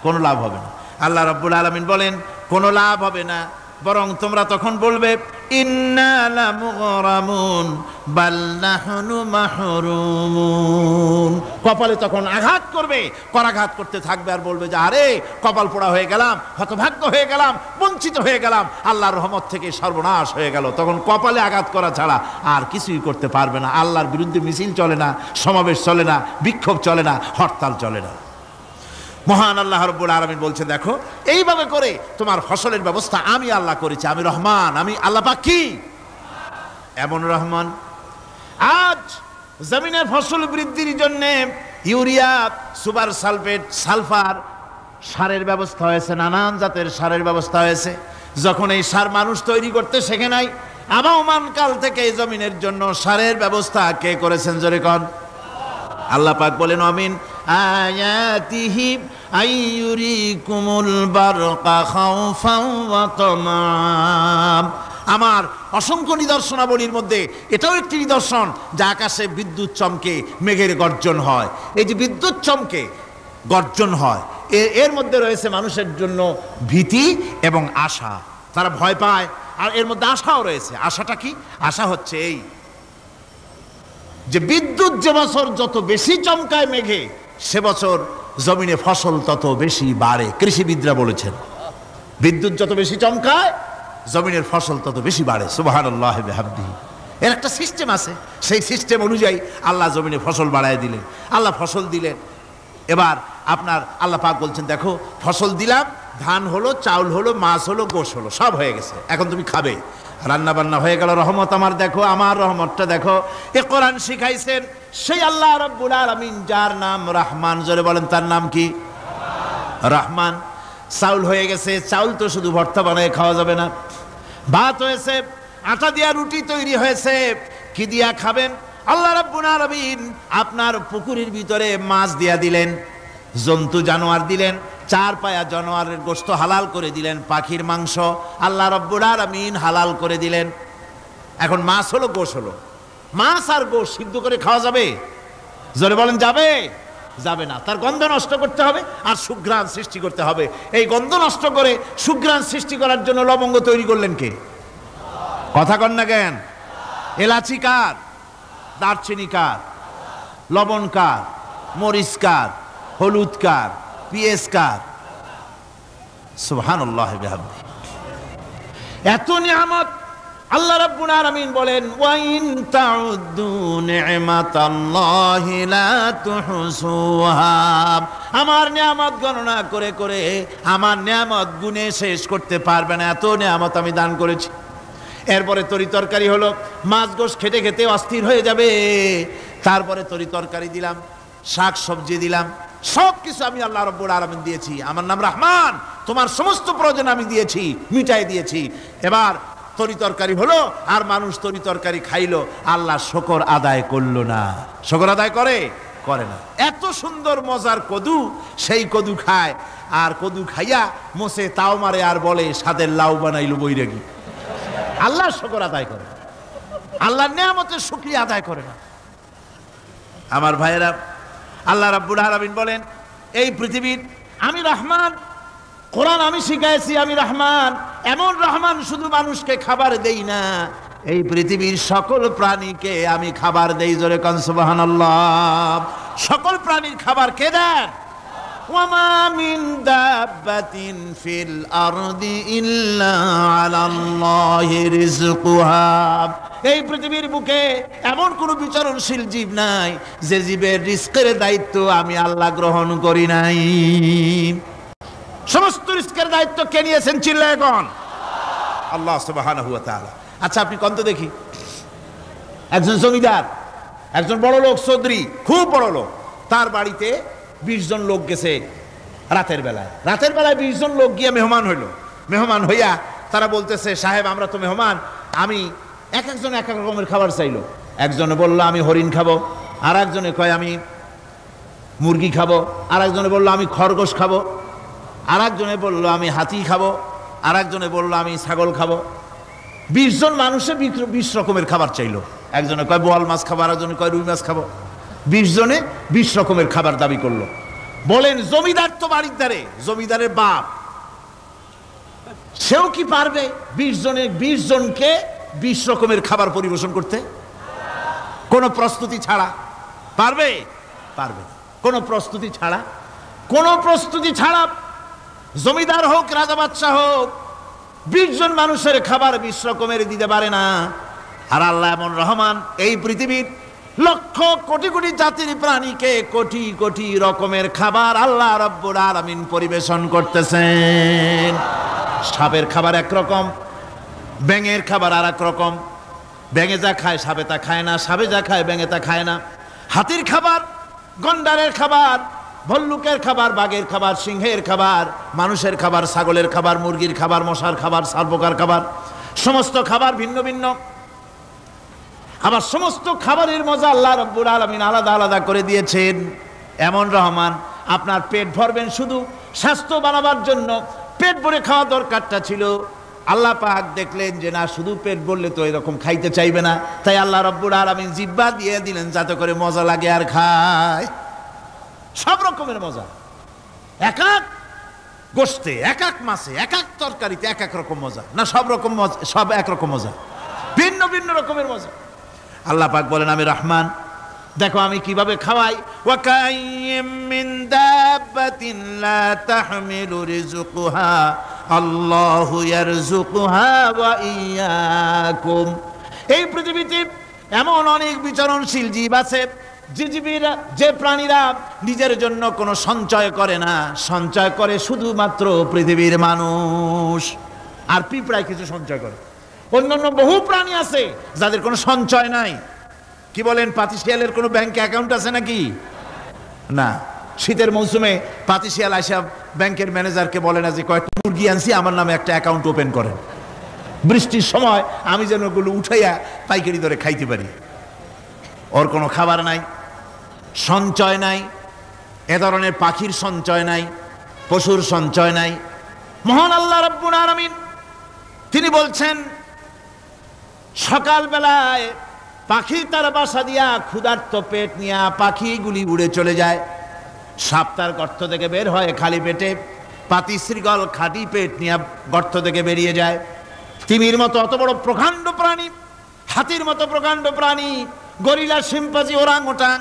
কোনো লাভ হবে না। আল্লাহ রাব্বুল আলামিন বলেন কোনো লাভ হবে না, বরং তোমরা তখন বলবে ইন্না লামুগরামুন বাল নাহনু মাহরুমুন। কপালে তখন আঘাত করবে, করাঘাত করতে থাকবে আর বলবে যে আরে কপাল পোড়া হয়ে গেলাম, হতভাগ্য হয়ে গেলাম, বঞ্চিত হয়ে গেলাম, আল্লাহর রহমত থেকে সর্বনাশ হয়ে গেল। তখন কপালে আঘাত করা ছাড়া আর কিছুই করতে পারবে না। আল্লাহর বিরুদ্ধে মিছিল চলে না, সমাবেশ চলে না, বিক্ষোভ চলে না, হরতাল চলে না। মহান আল্লাহ রাব্বুল আলামিন বলছেন দেখো এইভাবে করে তোমার ফসলের ব্যবস্থা আমি আল্লাহ করেছি। আমি রহমান, আমি আল্লাহ পাক কি এমন রহমান। আজ জমিনে ফসল বৃদ্ধির জন্য ইউরিয়া, সুপার সালফেট, সালফার সারের ব্যবস্থা হয়েছে, নানান জাতের সারের ব্যবস্থা হয়েছে। যখন এই সার মানুষ তৈরি করতে শেখে নাই, আবহমান কাল থেকে এই জমিনের জন্য সারের ব্যবস্থা কে করেছেন? জোরে কোন? আল্লাহ পাক বলেন আমিন আয়াতিহি আইয়ুরিকুমুল বারকা খাউফাও ওয়া তামাম। আমার অসংখ্য নিদর্শনাবলীর মধ্যে এটাও একটি নিদর্শন যা আকাশে বিদ্যুৎ চমকে মেঘের গর্জন হয়। এই যে বিদ্যুৎ চমকে গর্জন হয়, এর মধ্যে রয়েছে মানুষের জন্য ভীতি এবং আশা। তারা ভয় পায় আর এর মধ্যে আশাও রয়েছে। আশাটা কি? আশা হচ্ছে এই যে বিদ্যুৎ যে বছর যত বেশি চমকায় মেঘে, সে বছর জমিনে ফসল তত বেশি বাড়ে। কৃষিবিদরা বলেছেন বিদ্যুৎ যত বেশি চমকায় জমিনের ফসল তত বেশি বাড়ে। সুবহানাল্লাহি ওয়া বিহামদিহি। এর একটা সিস্টেম আছে, সেই সিস্টেম অনুযায়ী আল্লাহ জমিনে ফসল বাড়ায় দিলেন। আল্লাহ ফসল দিলেন। এবার আপনার আল্লাহ পাক বলছেন দেখো ফসল দিলাম, ধান হলো, চাউল হলো, মাছ হলো, গোশ হলো, সব হয়ে গেছে, এখন তুমি খাবে। রান্না বান্না হয়ে গেল, রহমত আমার দেখো, আমার রহমতটা দেখো। এ কোরআন শিখাইছেন সেই আল্লাহ রাব্বুল আলামিন যার নাম রহমান। জোরে বলেন তার নাম কি? রহমান। চাউল হয়ে গেছে, চাউল তো শুধু ভর্তা বানায় খাওয়া যাবে না, ভাত হয়েছে, আটা দিয়া রুটি তৈরি হয়েছে, কি দিয়া খাবেন? আল্লাহ রাব্বুল আলামিন আপনার পুকুরের ভিতরে মাছ দিয়া দিলেন, জন্তু জানোয়ার দিলেন, চার পায়া জানোয়ারের গোশত হালাল করে দিলেন, পাখির মাংস আল্লাহ রাব্বুল আলামিন হালাল করে দিলেন। এখন মাছ হলো, গোশ হলো, মাছ আর গোশ সিদ্ধ করে খাওয়া যাবে? জোরে বলেন যাবে? যাবে না। তার গন্ধ নষ্ট করতে হবে আর সুঘ্রাণ সৃষ্টি করতে হবে। এই গন্ধ নষ্ট করে সুঘ্রাণ সৃষ্টি করার জন্য লবঙ্গ তৈরি করলেন কে? কথা কন না কেন? এলাচি কার? দারচিনি কার? লবণ কার? মরিচ কার? হলুদ কার? পেঁয়াজ কার? সুবহানাল্লাহ বিহামদি। এত নিয়ামত আল্লাহ রাব্বুল আলামিন বলেন, ওয়া ইন তাউদ্দু নি'মাতাল্লাহি লা তুহসুহা। আমার নিয়ামত গণনা করে করে আমার নিয়ামত গুণে শেষ করতে পারবে না, এত নিয়ামত আমি দান করেছি। এরপরে তরি তরকারি হলো, মাছ গোশ খেতে খেতে অস্থির হয়ে যাবে, তারপরে তরি তরকারি দিলাম, শাক সবজি দিলাম, সব কিছু আমি আল্লাহ রাব্বুল আলামিন দিয়েছি। আমার নাম রহমান, তোমার সমস্ত প্রয়োজন আমি দিয়েছি, মিটাই দিয়েছি। এবার তরি তরকারি হলো আর মানুষ তরি তরকারি খাইলো, আল্লাহ শুকর আদায় করলো না। শুকর আদায় করে? করে না। এত সুন্দর মজার কদু, সেই কদু খায়, আর কদু খাইয়া মোসে তাও মারে আর বলে স্বাদের লাউ বানাইলো বৈরাগী। আল্লাহ শুকর আদায় করে, আল্লাহর নিয়ামতের শুকরিয়া আদায় করে না। আমার ভাইয়েরা, আল্লাহ রাব্বুল আলামিন বলেন, এই পৃথিবীর আমি রহমান, কোরআন আমি শিখাইছি আমি রহমান। এমন রহমান শুধু মানুষকে খাবার দেই না, এই পৃথিবীর সকল প্রাণীকে আমি খাবার দেই। জোরে কান সুবহানাল্লাহ। সকল প্রাণীর খাবার কে দেন? ওয়ামা মিন দাব্বাতিন ফিল আরদি ইল্লা আলাল্লাহি রিজকুহা। এই পৃথিবীর বুকে এমন কোন বিচরণশীল জীব নাই যে জীবের রিজকের দায়িত্ব আমি আল্লাহ গ্রহণ করি নাই। সমস্ত রিজকের দায়িত্ব কে নিয়েছেন? চিল্লায় কোন? আল্লাহ সুবহানাহু ওয়া তাআলা। আচ্ছা আপনি কোন তো দেখি, একজন জমিদার, একজন বড় লোক, চৌধুরী, খুব বড় লোক, তার বাড়িতে 20 জন লোক গেছে রাতের বেলায়। রাতের বেলায় 20 জন লোক গিয়ে মেহমান হইল। মেহমান হইয়া তারা বলতেছে, সাহেব আমরা তো মেহমান, আমি এক একজন এক এক রকমের খাবার চাইলো। একজনে বলল আমি হরিণ খাবো, আর একজনে কয় আমি মুরগি খাবো, আর একজনে বললো আমি খরগোশ খাবো, আর একজনে বললো আমি হাতি খাবো, আর একজনে বললো আমি ছাগল খাবো। 20 জন মানুষে 20 রকমের খাবার চাইলো। একজনে কয় বোয়াল মাছ খাবো, আর একজনে কয় রুই মাছ খাবো। 20 জনে 20 রকমের খাবার দাবি করলো। বলেন জমিদার তো বাড়ির ধারে, জমিদারের বাপ, সেও কি পারবে 20 জনকে 20 রকমের খাবার পরিবেশন করতে? কোনো প্রস্তুতি ছাড়া পারবে? পারবে না। কোনো প্রস্তুতি ছাড়া, কোনো প্রস্তুতি ছাড়া জমিদার হোক রাজা বাদশাহ হোক 20 জন মানুষের খাবার 20 রকমের দিতে পারে না। আর আল্লাহ এমন রহমান, এই পৃথিবীর লক্ষ কোটি কোটি জাতির প্রাণীকে কোটি কোটি রকমের খাবার আল্লাহ রাব্বুল আলামিন পরিবেশন করতেছেন। সাপের খাবার একরকম, ব্যাঙের খাবার আর এক রকম। ব্যাঙে যা খায় সাপে তা খায় না, সাপে যা খায় ব্যাঙে তা খায় না। হাতির খাবার, গন্ডারের খাবার, ভল্লুকের খাবার, বাঘের খাবার, সিংহের খাবার, মানুষের খাবার, ছাগলের খাবার, মুরগির খাবার, মশার খাবার, সারপোকার খাবার, সমস্ত খাবার ভিন্ন ভিন্ন। আবার সমস্ত খাবারের মজা আল্লাহ রাব্বুল আলামিন আলাদা আলাদা করে দিয়েছেন। এমন রহমান, আপনার পেট ভরবেন শুধু স্বাস্থ্য বানাবার জন্য, পেট ভরে খাওয়া দরকারটা ছিল। আল্লাহ পাক দেখলেন যে না, শুধু পেট ভরলে তো এরকম খাইতে চাইবে না, তাই আল্লাহ রাব্বুল আলামিন জিহ্বা দিয়ে দিলেন যাতে করে মজা লাগে আর খায়। সব রকমের মজা, এক এক গোশতে, এক এক মাছে, এক এক তরকারিতে এক এক রকম মজা। না সব রকম মজা, সব একরকম মজা, ভিন্ন ভিন্ন রকমের মজা। আল্লাহ পাক বলেন আমি রহমান, দেখো আমি কিভাবে খাওয়াই। ওয়া কাইয়্যিম মিন দাব্বাতিন লা তাহমিলু রিজকুহা আল্লাহু ইয়ারযুকুহা ওয়া ইয়্যাকুম। এই পৃথিবীতে এমন অনেক বিচরণশীল জীব আছে যে জীবীরা, যে প্রাণীরা নিজের জন্য কোনো সঞ্চয় করে না, সঞ্চয় করে শুধুমাত্র পৃথিবীর মানুষ। আর পিঁপড়ায় কিছু সঞ্চয় করে। অন্যান্য বহু প্রাণী আছে যাদের কোনো সঞ্চয় নাই। কি বলেন, পাতিশিয়ালের কোনো ব্যাংকে অ্যাকাউন্ট আছে নাকি? না। শীতের মৌসুমে পাতিশিয়াল আইসা ব্যাংকের ম্যানেজারকে বলে না যে কয়েকটা মুরগি আনছি, আমার নামে একটা অ্যাকাউন্ট ওপেন করেন, বৃষ্টির সময় আমি যেন ওগুলো উঠাইয়া পাইকারি দরে খাইতে পারি। ওর কোনো খাবার নাই, সঞ্চয় নাই, এ ধরনের পাখির সঞ্চয় নাই, পশুর সঞ্চয় নাই। মহান আল্লাহ রাব্বুল আলামিন তিনি বলছেন, সকালবেলায় পাখি তার বাসা দিয়া ক্ষুধার্ত পেট নিয়ে পাখিগুলি উড়ে চলে যায়। সাপ তার গর্ত থেকে বের হয় খালি পেটে, পাতি শ্রীগল খাঁটি পেট নিয়ে গর্ত থেকে বেরিয়ে যায়। তিমির মতো অত বড় প্রকাণ্ড প্রাণী, হাতির মতো প্রকাণ্ড প্রাণী, গরিলা, শিম্পাঞ্জি, ওরাংওটাং,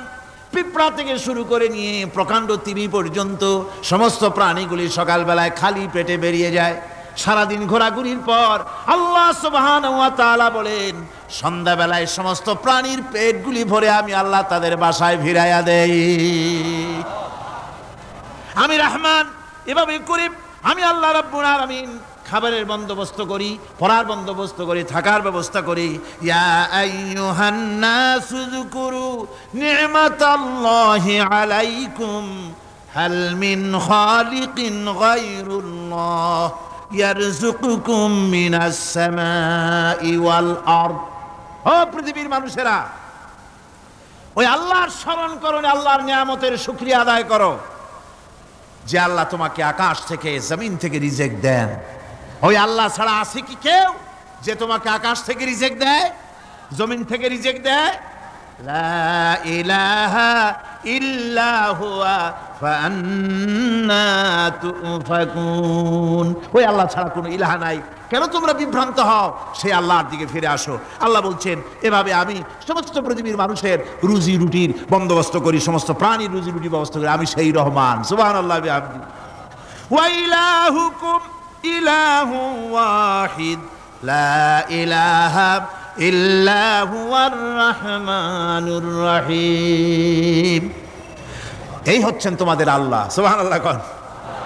পিঁপড়া থেকে শুরু করে নিয়ে প্রকাণ্ড তিমি পর্যন্ত সমস্ত প্রাণীগুলি সকালবেলায় খালি পেটে বেরিয়ে যায়। সারাদিন ঘোরাঘুরির পর আল্লাহ সুবহানাহু ওয়া তাআলা বলেন, সন্ধ্যাবেলায় সমস্ত প্রাণীর পেটগুলি ভরে আমি আল্লাহ তাদের বাসায় ফিরাইয়া দেই। আমি রহমান, এভাবে করি আমি আল্লাহ রাব্বুল আলামিন খাবারের বন্দোবস্ত করি, পড়ার বন্দোবস্ত করি, থাকার ব্যবস্থা করি। ইয়া আইয়ুহান নাসু যকুরু নি'মাতাল্লাহি আলাইকুম হাল মিন খালিকিন গায়রুল্লাহ ইয়ারযুকুকুম মিনাস সামাই ওয়াল আরদ। ও পৃথিবীর মানুষেরা, ওই আল্লাহর স্মরণ করো, আল্লাহর নিয়ামতের শুকরিয়া আদায় করো যে আল্লাহ তোমাকে আকাশ থেকে জমিন থেকে রিজিক দেন। ওই আল্লাহ ছাড়া আছে কি কেউ যে তোমাকে আকাশ থেকে রিজিক দেয়, জমিন থেকে রিজিক দেয়? লা ইলাহা ইল্লা হুয়া ফাআন্না তুফাকুন। ওই আল্লাহ ছাড়া কোনো ইলাহা নাই, কেন তোমরা বিভ্রান্ত হও? সেই আল্লাহর দিকে ফিরে আসো। আল্লাহ বলছেন, এভাবে আমি সমস্ত পৃথিবীর মানুষের রুজি রুটির বন্দোবস্ত করি, সমস্ত প্রাণীর রুজি রুটির ব্যবস্থা করি, আমি সেই রহমান। সুবহানাল্লাহ বিহামদি। ওয়া ইলাহুকুম ইলাহু ওয়াহিদ লা ইলাহা ইল্লা হুয়ার রহমানুর রহিম। এই হচ্ছেন তোমাদের আল্লাহ। সুবহানাল্লাহ। কোন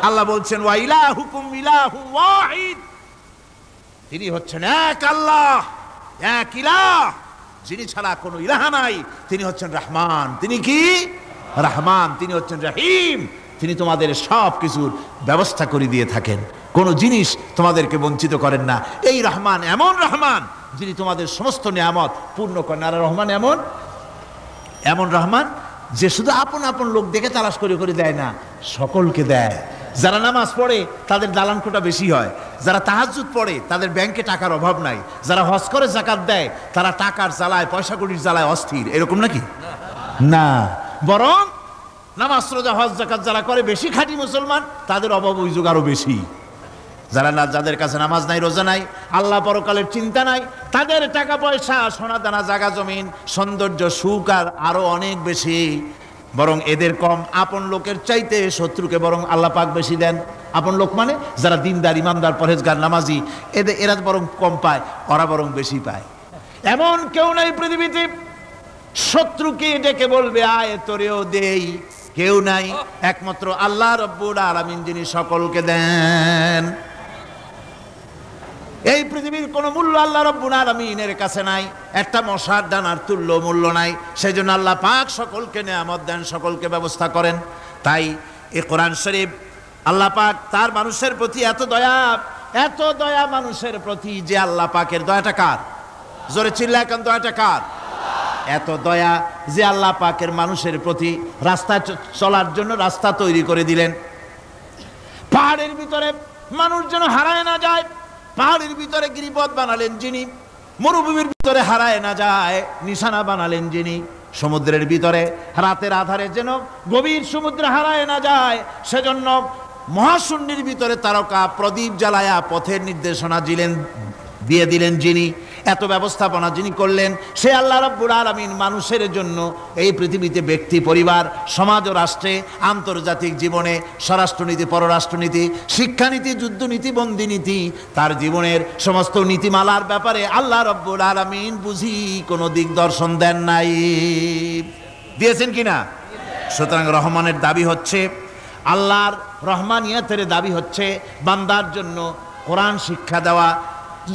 আল্লাহ বলছেন, ওয়া ইলাহুকুম ইলাহু ওয়াহিদ, তিনি হচ্ছেন এক আল্লাহ, এক ইলাহ, যিনি ছাড়া কোনো ইলাহা নাই। তিনি হচ্ছেন রহমান। তিনি কি? রহমান। তিনি হচ্ছেন রহিম। তিনি তোমাদের সব কিছুর ব্যবস্থা করে দিয়ে থাকেন, কোনো জিনিস তোমাদেরকে বঞ্চিত করেন না। এই রহমান এমন রহমান যিনি তোমাদের সমস্ত নিয়ামত পূর্ণ করেন। আর রহমান এমন রহমান যে শুধু আপন আপন লোক দেখে তালাশ করে করে দেয় না, সকলকে দেয়। যারা নামাজ পড়ে তাদের দালান কোটা বেশি হয়, যারা তাহাজ্জুদ পড়ে তাদের ব্যাংকে টাকার অভাব নাই, যারা হজ করে যাকাত দেয় তারা টাকার জ্বালায়, পয়সা কড়ির জ্বালায় অস্থির। এরকম নাকি? না, বরং নামাজ রোজা হজ যাকাত যারা করে বেশি খাঁটি মুসলমান, তাদের অভাব অভিযোগ আরো বেশি। যাদের কাছে নামাজ নাই, রোজা নাই, আল্লাহ পরকালের চিন্তা নাই, তাদের টাকা পয়সা, সোনা দানা, জায়গা জমিন, সৌন্দর্য, সুখ আর আরো অনেক বেশি। বরং এদের কম। আপন লোকের চাইতে শত্রুকে বরং আল্লাহ পাক বেশি দেন। আপন লোক মানে যারা দিনদার, ইমানদার, পরহেজগার, নামাজি, এরা বরং কম পায়, ওরা বরং বেশি পায়। এমন কেউ নাই পৃথিবীতে শত্রুকে ডেকে বলবে আয় তোরেও দেই, কেউ নাই। একমাত্র আল্লাহ রাব্বুল আলামিন যিনি সকলকে দেন। এই পৃথিবীর কোনো মূল্য আল্লাহ রাব্বুল আলামিনের কাছে নাই, একটা মশার দানার তুল্য মূল্য নাই। সেই জন্য আল্লাহ পাক সকলকে নিয়ামত দেন, সকলকে ব্যবস্থা করেন। তাই এই কোরআন শরীফ আল্লাহ পাক তার মানুষের প্রতি এত দয়া মানুষের প্রতি, যে আল্লাহ পাকের দয়াটা কার? জোরে চিল্লা এখন, দয়াটা কার? এত দয়া যে আল্লাহ পাকের মানুষের প্রতি রাস্তা চলার জন্য রাস্তা তৈরি করে দিলেন। পাহাড়ের ভিতরে মানুষ যেন হারায় না যায়, পাহাড়ের ভিতরে গিরিপথ বানালেন যিনি, মরুভূমির ভিতরে হারায় না যায় নিশানা বানালেন যিনি, সমুদ্রের ভিতরে রাতের আধারে যেন গভীর সমুদ্রে হারায় না যায় সেজন্য মহাশূন্যের ভিতরে তারকা প্রদীপ জ্বালায়া পথের নির্দেশনা দিয়ে দিলেন যিনি, এত ব্যবস্থাপনা যিনি করলেন, সে আল্লাহ রাব্বুল আলামিন মানুষের জন্য এই পৃথিবীতে ব্যক্তি, পরিবার, সমাজ ও রাষ্ট্রে, আন্তর্জাতিক জীবনে, স্বরাষ্ট্রনীতি, পররাষ্ট্রনীতি, শিক্ষানীতি, যুদ্ধনীতি, বন্দিনীতি, তার জীবনের সমস্ত নীতিমালার ব্যাপারে আল্লাহ রাব্বুল আলামিন বুঝি কোনো দিগদর্শন দেন নাই। দিয়েছেন কিনা? সুতরাং রহমানের দাবি হচ্ছে, আল্লাহর রহমানিয়তের দাবি হচ্ছে বান্দার জন্য কোরআন শিক্ষা দেওয়া।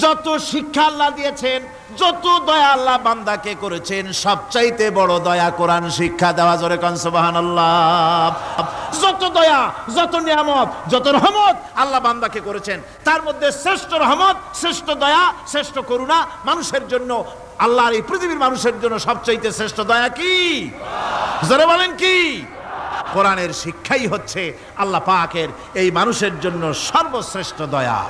যত শিক্ষা আল্লাহ দিয়েছেন, যত দয়া আল্লাহ বান্দাকে করেছেন, সবচাইতে বড় দয়া কোরআন শিক্ষা দেওয়া। জোরে কোন সুবহানাল্লাহ। যত দয়া, যত নিয়ামত, যত রহমত আল্লাহ বান্দাকে করেছেন, তার মধ্যে শ্রেষ্ঠ রহমত, শ্রেষ্ঠ দয়া, শ্রেষ্ঠ করুণা মানুষের জন্য, আল্লাহর এই পৃথিবীর মানুষের জন্য সবচাইতে শ্রেষ্ঠ দয়া কি? জোরে বলেন কি? কোরআনের শিক্ষাই হচ্ছে আল্লাহ পাকের এই মানুষের জন্য সর্বশ্রেষ্ঠ দয়া।